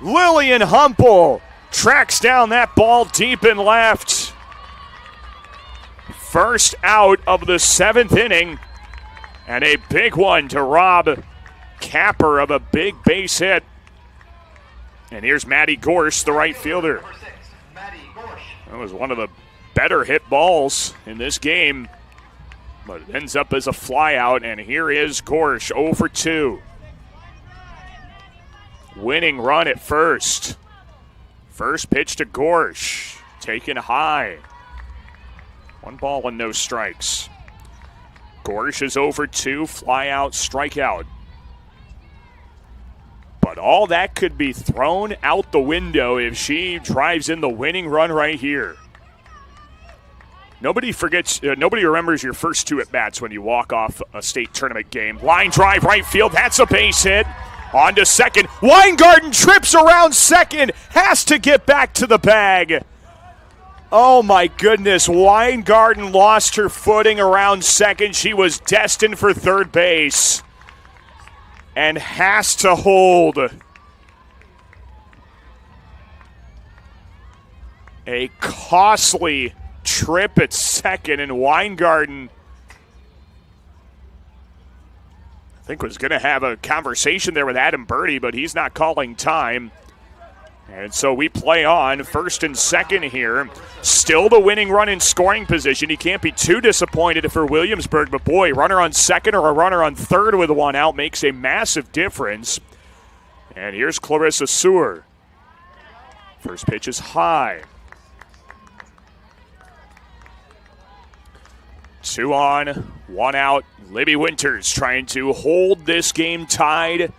Lillian Humple tracks down that ball deep and left. First out of the 7th inning. And a big one to rob Capper of a big base hit. And here's Maddie Gorsh, the right fielder. That was one of the better hit balls in this game. But it ends up as a flyout, and here is Gorsh, 0 for 2. Winning run at first. First pitch to Gorsh, taken high. 1 ball and no strikes. Gorsh is 0 for 2, flyout, strikeout. But all that could be thrown out the window if she drives in the winning run right here. Nobody remembers your first 2 at-bats when you walk off a state tournament game. Line drive right field, that's a base hit. On to second. Weingarten trips around second, has to get back to the bag. Oh my goodness, Weingarten lost her footing around second. She was destined for third base and has to hold. A costly trip at second, and Weingarten, I think, was going to have a conversation there with Adam Birdie, but he's not calling time. And so we play on first and second here. Still the winning run in scoring position. You can't be too disappointed for Williamsburg, but boy, runner on second or a runner on third with 1 out makes a massive difference. And here's Clarissa Sewer. First pitch is high. 2 on, 1 out. Libby Winters trying to hold this game tied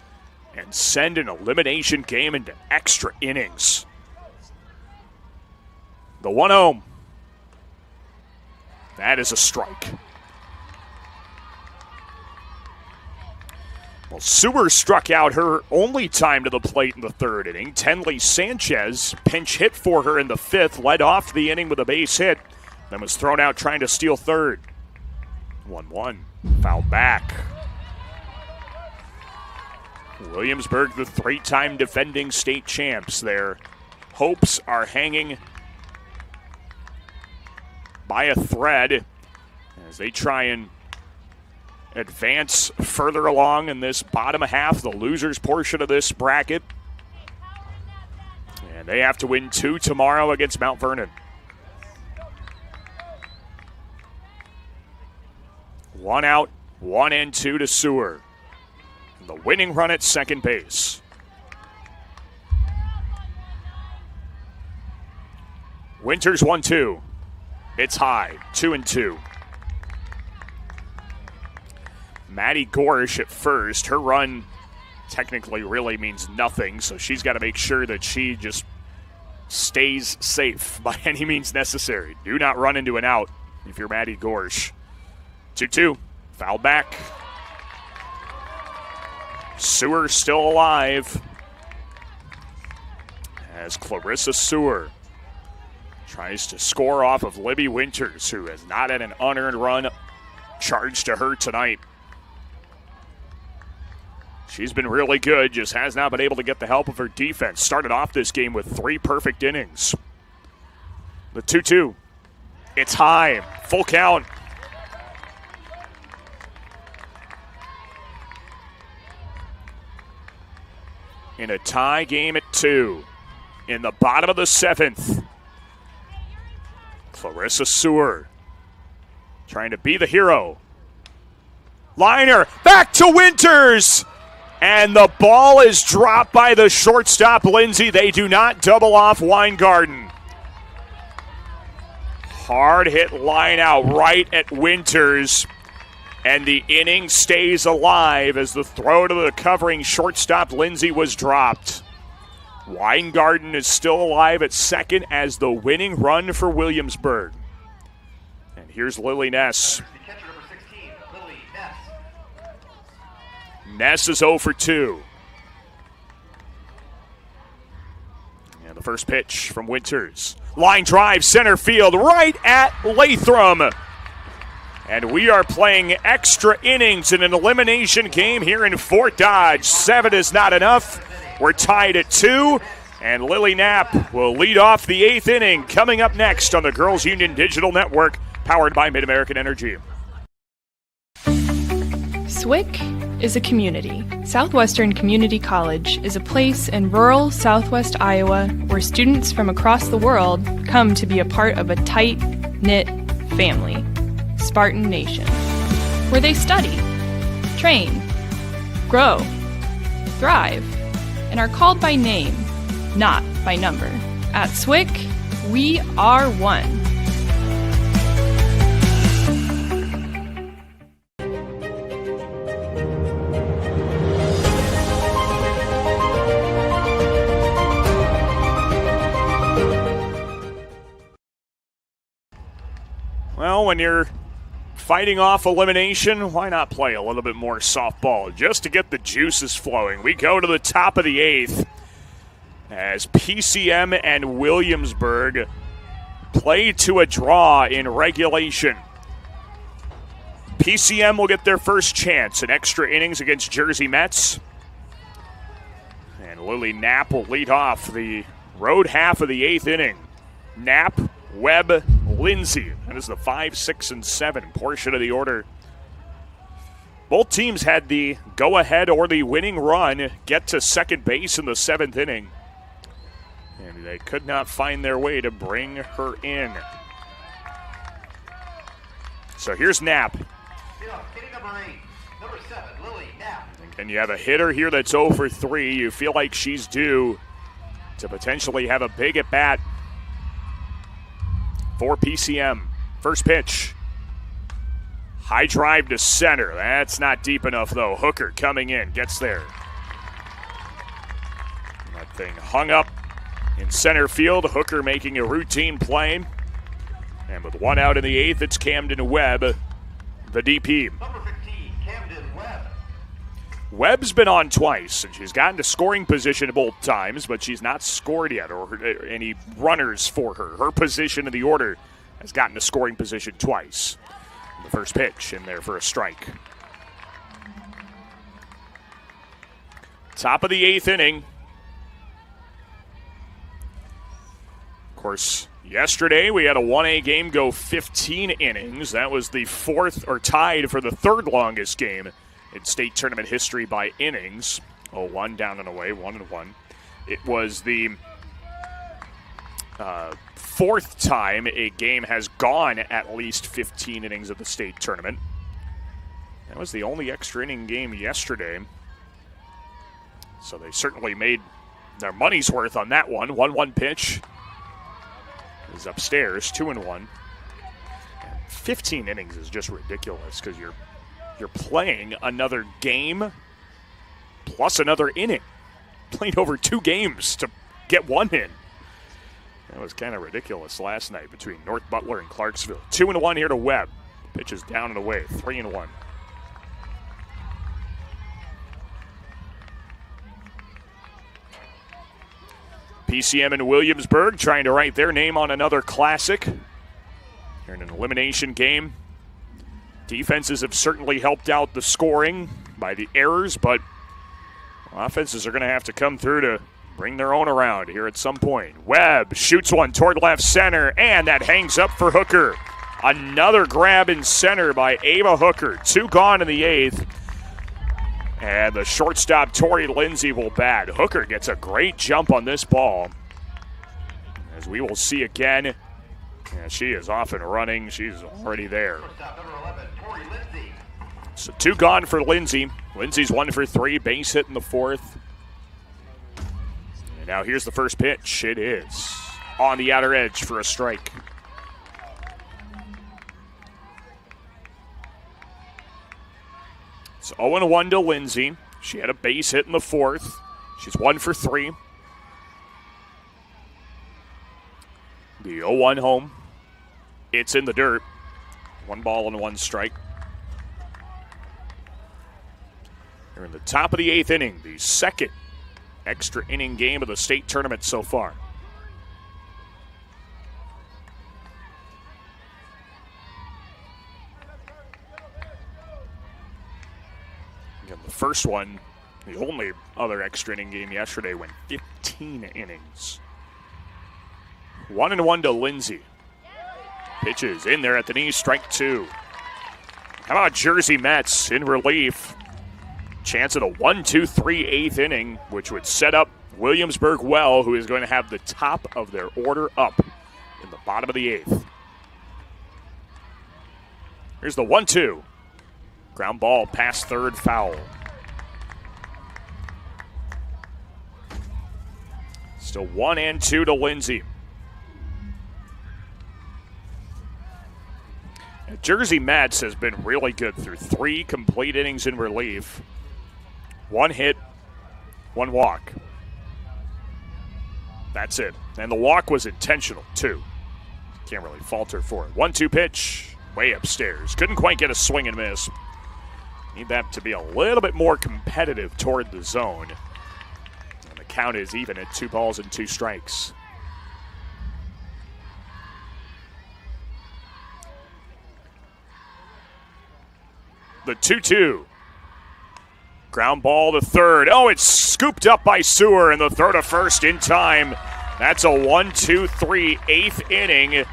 and send an elimination game into extra innings. The 1-0. That is a strike. Well, Sewer struck out her only time to the plate in the 3rd inning. Tenley Sanchez pinch hit for her in the 5th, led off the inning with a base hit, then was thrown out trying to steal 3rd. 1-1, foul back. Williamsburg, the 3-time defending state champs. Their hopes are hanging by a thread as they try and advance further along in this bottom half, the losers portion of this bracket. And they have to win 2 tomorrow against Mount Vernon. 1 out, 1 and 2 to Sewer. The winning run at second base. Winters 1-2. It's high, 2-2. Maddie Gorsh at first. Her run technically really means nothing, so she's got to make sure that she just stays safe by any means necessary. Do not run into an out if you're Maddie Gorsh. 2-2, foul back. Sewer still alive as Clarissa Sewer tries to score off of Libby Winters, who has not had an unearned run charged to her tonight. She's been really good, just has not been able to get the help of her defense. Started off this game with 3 perfect innings. The 2-2. It's high, full count. In a tie game at 2. In the bottom of the 7th. Clarissa Sewer trying to be the hero. Liner back to Winters. And the ball is dropped by the shortstop, Lindsay. They do not double off Weingarten. Hard hit line out right at Winters. And the inning stays alive as the throw to the covering shortstop, Lindsay, was dropped. Weingarten is still alive at second as the winning run for Williamsburg. And here's Lily Ness. Ness is 0 for 2. And the first pitch from Winters. Line drive, center field, right at Latham. And we are playing extra innings in an elimination game here in Fort Dodge. 7 is not enough. We're tied at 2. And Lily Knapp will lead off the 8th inning. Coming up next on the Girls Union Digital Network, powered by Mid-American Energy. SWIC is a community. Southwestern Community College is a place in rural southwest Iowa where students from across the world come to be a part of a tight-knit family, Spartan Nation, where they study, train, grow, thrive, and are called by name, not by number. At SWIC, we are one. Well, when you're fighting off elimination, why not play a little bit more softball just to get the juices flowing? We go to the top of the 8th as PCM and Williamsburg play to a draw in regulation. PCM will get their first chance in extra innings against Jersey Mets. And Lily Knapp will lead off the road half of the 8th inning. Knapp, Webb, Lindsay. That is the 5, 6, and 7 portion of the order. Both teams had the go-ahead or the winning run get to second base in the 7th inning. And they could not find their way to bring her in. So here's Knapp. Hitting number 8, number 7, Lily Knapp. And you have a hitter here that's 0 for 3. You feel like she's due to potentially have a big at-bat for PCM. First pitch. High drive to center. That's not deep enough, though. Hooker coming in. Gets there. That thing hung up in center field. Hooker making a routine play. And with 1 out in the 8th, it's Camden Webb, the DP. Number 15, Camden Webb. Webb's been on twice, and she's gotten to scoring position both times, but she's not scored yet or any runners for her. Her position in the order has gotten to scoring position twice. The first pitch in there for a strike. Top of the 8th inning. Of course, yesterday we had a 1A game go 15 innings. That was the 4th, or tied for the 3rd longest game in state tournament history by innings. 0-1 down and away, 1-1. It was the 4th time a game has gone at least 15 innings at the state tournament. That was the only extra inning game yesterday. So they certainly made their money's worth on that one. 1-1 pitch is upstairs, 2-1. 15 innings is just ridiculous because you're playing another game plus another inning. Played over 2 games to get 1 in. That was kind of ridiculous last night between North Butler and Clarksville. 2-1 here to Webb. Pitch is down and away, 3-1. PCM and Williamsburg trying to write their name on another classic. Here in an elimination game. Defenses have certainly helped out the scoring by the errors, but offenses are going to have to come through to bring their own around here at some point. Webb shoots one toward left center, and that hangs up for Hooker. Another grab in center by Ava Hooker. 2 gone in the 8th. And the shortstop, Tori Lindsay, will bat. Hooker gets a great jump on this ball. As we will see again, she is off and running. She's already there. So 2 gone for Lindsay. Lindsay's 1 for 3, base hit in the 4th. And now here's the first pitch. It is on the outer edge for a strike. It's 0-1 to Lindsay. She had a base hit in the 4th. She's 1 for 3. The 0-1 home. It's in the dirt. 1 ball and 1 strike. We're in the top of the 8th inning, the second extra inning game of the state tournament so far. Again, the first one, the only other extra inning game yesterday, went 15 innings. 1-1 to Lindsay. Pitches in there at the knee, strike 2. How about Jersey Mets in relief? Chance at a 1-2-3 8th inning, which would set up Williamsburg well, who is going to have the top of their order up in the bottom of the 8th. Here's the 1-2. Ground ball past third, foul. Still 1-2 to Lindsay. Jersey Mets has been really good through 3 complete innings in relief. 1 hit, 1 walk. That's it. And the walk was intentional, too. Can't really falter for it. 1-2 pitch, way upstairs. Couldn't quite get a swing and miss. Need that to be a little bit more competitive toward the zone. And the count is even at 2 balls and 2 strikes. The 2-2. Ground ball to third. Oh, it's scooped up by Sewer, and the throw to first in time. That's a 1-2-3 8th inning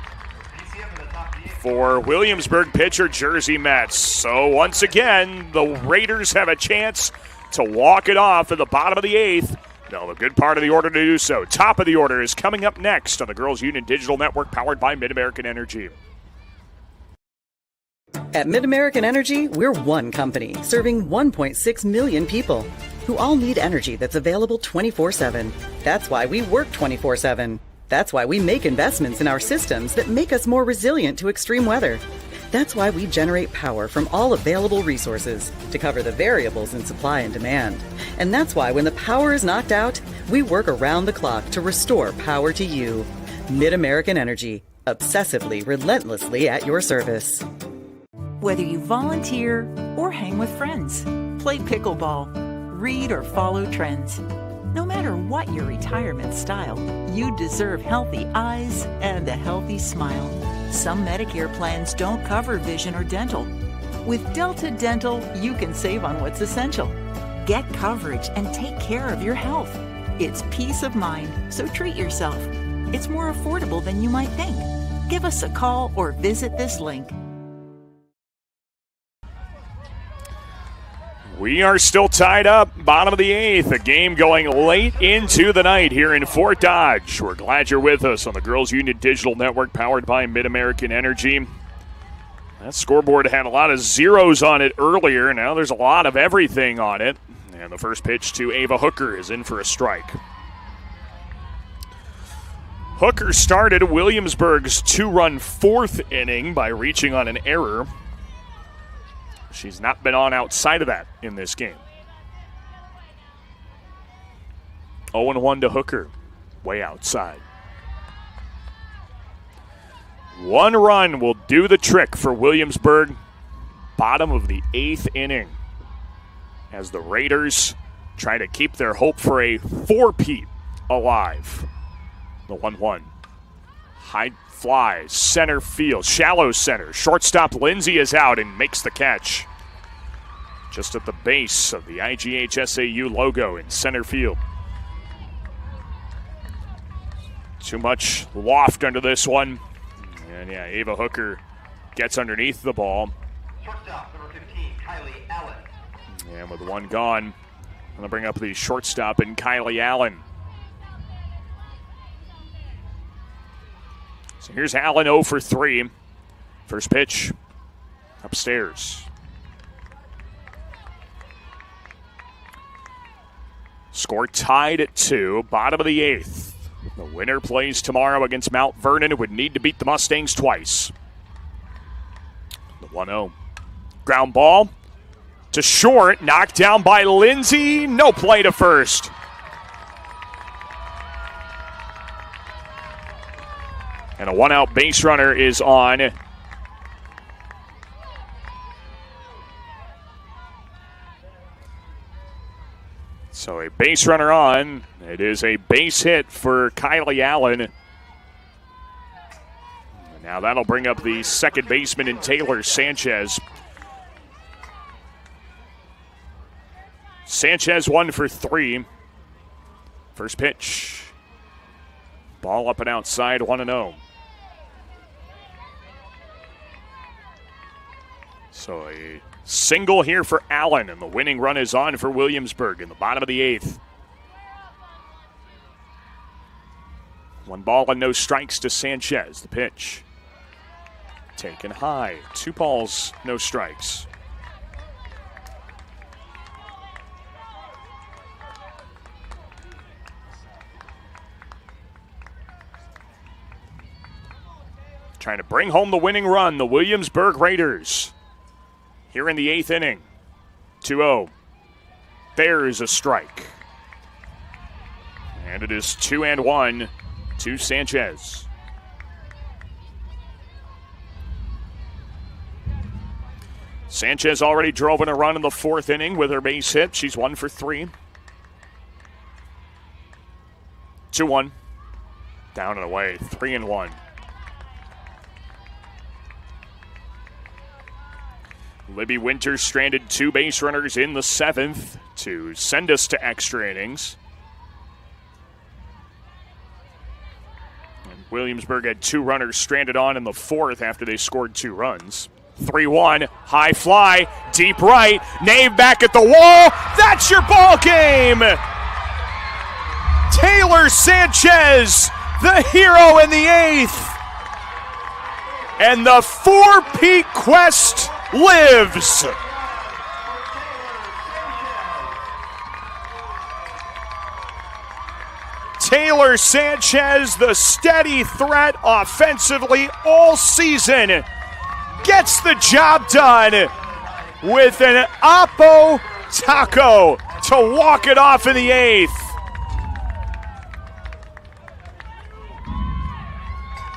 for Williamsburg pitcher Jersey Mets. So once again, the Raiders have a chance to walk it off at the bottom of the 8th. Now the good part of the order to do so. Top of the order is coming up next on the Girls Union Digital Network, powered by Mid-American Energy. At Mid-American Energy, we're one company serving 1.6 million people who all need energy that's available 24/7. That's why we work 24/7. That's why we make investments in our systems that make us more resilient to extreme weather. That's why we generate power from all available resources to cover the variables in supply and demand. And that's why when the power is knocked out, we work around the clock to restore power to you. Mid-American Energy, obsessively, relentlessly at your service. Whether you volunteer or hang with friends, play pickleball, read or follow trends. No matter what your retirement style, you deserve healthy eyes and a healthy smile. Some Medicare plans don't cover vision or dental. With Delta Dental, you can save on what's essential. Get coverage and take care of your health. It's peace of mind, so treat yourself. It's more affordable than you might think. Give us a call or visit this link. We are still tied up, bottom of the 8th. A game going late into the night here in Fort Dodge. We're glad you're with us on the Girls Union Digital Network, powered by Mid-American Energy. That scoreboard had a lot of zeros on it earlier. Now there's a lot of everything on it. And the first pitch to Ava Hooker is in for a strike. Hooker started Williamsburg's 2-run 4th inning by reaching on an error. She's not been on outside of that in this game. 0-1 to Hooker, way outside. 1 run will do the trick for Williamsburg. Bottom of the 8th inning as the Raiders try to keep their hope for a 4-peat alive. The 1-1. High fly, center field, shallow center. Shortstop Lindsay is out and makes the catch. Just at the base of the IGHSAU logo in center field. Too much loft under this one. And yeah, Ava Hooker gets underneath the ball. Shortstop, number 15, Kylie Allen. And with 1 gone, I'm going to bring up the shortstop in Kylie Allen. So here's Allen 0 for 3. First pitch upstairs. Score tied at 2, bottom of the 8th. The winner plays tomorrow against Mount Vernon and would need to beat the Mustangs twice. The 1-0. Ground ball to short, knocked down by Lindsay. No play to first. And a one-out base runner is on. So a base runner on. It is a base hit for Kylie Allen. And now that'll bring up the second baseman in Taylor Sanchez. Sanchez 1 for 3. First pitch. Ball up and outside, 1-0. So a single here for Allen, and the winning run is on for Williamsburg in the bottom of the 8th. 1 ball and no strikes to Sanchez. The pitch. Taken high. 2 balls, no strikes. Trying to bring home the winning run, the Williamsburg Raiders. Here in the 8th inning. 2-0. There's a strike. And it is 2-1 to Sanchez. Sanchez already drove in a run in the 4th inning with her base hit. She's 1 for 3. 2-1. Down and away. 3-1. Libby Winters stranded 2 base runners in the 7th to send us to extra innings. And Williamsburg had 2 runners stranded on in the 4th after they scored 2 runs. 3-1, high fly, deep right, Nave back at the wall. That's your ball game! Taylor Sanchez, the hero in the 8th. And the 4-peat quest lives. Taylor Sanchez, the steady threat offensively all season, gets the job done with an Oppo Taco to walk it off in the 8th.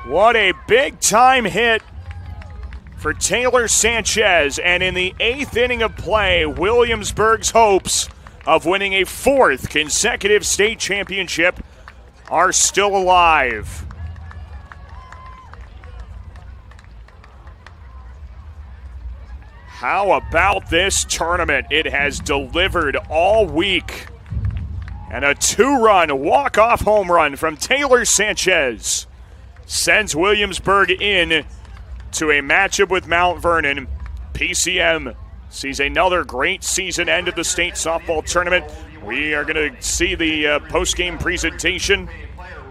What a big-time hit for Taylor Sanchez. And in the 8th inning of play, Williamsburg's hopes of winning a 4th consecutive state championship are still alive. How about this tournament? It has delivered all week. And a 2-run walk-off home run from Taylor Sanchez sends Williamsburg in to a matchup with Mount Vernon. PCM sees another great season end of the state softball tournament. We are going to see the post-game presentation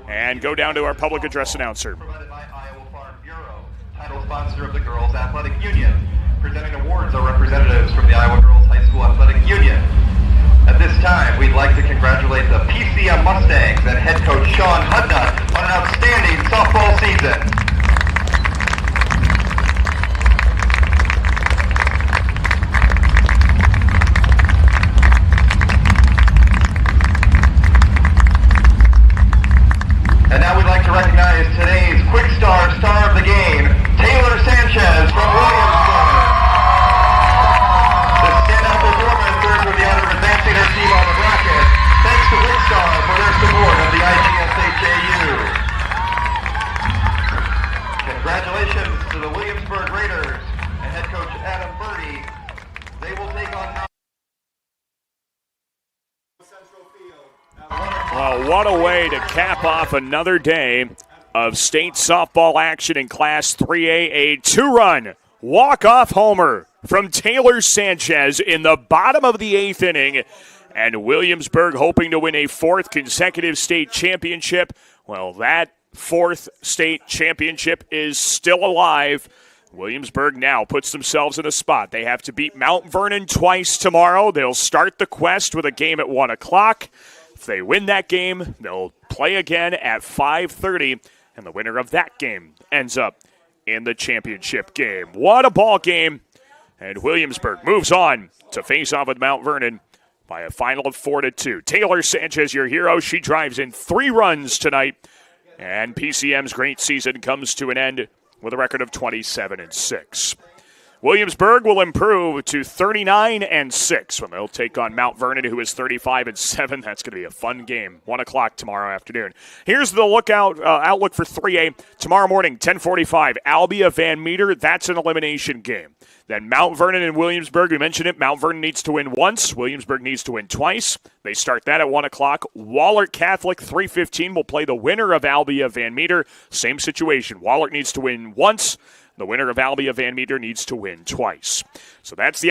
and go down to our public address announcer. Provided by Iowa Farm Bureau, title sponsor of the Girls Athletic Union. Presenting awards are representatives from the Iowa Girls High School Athletic Union. At this time, we'd like to congratulate the PCM Mustangs and head coach Sean Hudnut on an outstanding softball season. And now we'd like to recognize today's Quick Star star of the game, Taylor Sanchez from Williamsburg. The standout performance serves with the honor of advancing her team on the bracket. Thanks to Quick Star for their support of the IGHSAU. Congratulations to the Williamsburg Raiders and head coach Adam Birdie. They will take on Well, what a way to cap off another day of state softball action in Class 3A. A 2-run walk-off homer from Taylor Sanchez in the bottom of the 8th inning. And Williamsburg hoping to win a 4th consecutive state championship. Well, that 4th state championship is still alive. Williamsburg now puts themselves in a spot. They have to beat Mount Vernon twice tomorrow. They'll start the quest with a game at 1 o'clock. If they win that game, they'll play again at 5:30, and the winner of that game ends up in the championship game. What a ball game. And Williamsburg moves on to face off with Mount Vernon by a final of 4-2. Taylor Sanchez, your hero. She drives in 3 runs tonight. And PCM's great season comes to an end with a record of 27-6. Williamsburg will improve to 39-6 when they'll take on Mount Vernon, who is 35-7. That's going to be a fun game. 1 o'clock tomorrow afternoon. Here's the outlook for 3A. Tomorrow morning, 10:45, Albia Van Meter. That's an elimination game. Then Mount Vernon and Williamsburg, we mentioned it. Mount Vernon needs to win once. Williamsburg needs to win twice. They start that at 1 o'clock. Wahlert Catholic, 3:15, will play the winner of Albia Van Meter. Same situation. Wahlert needs to win once. The winner of Albia Van Meter needs to win twice. So that's the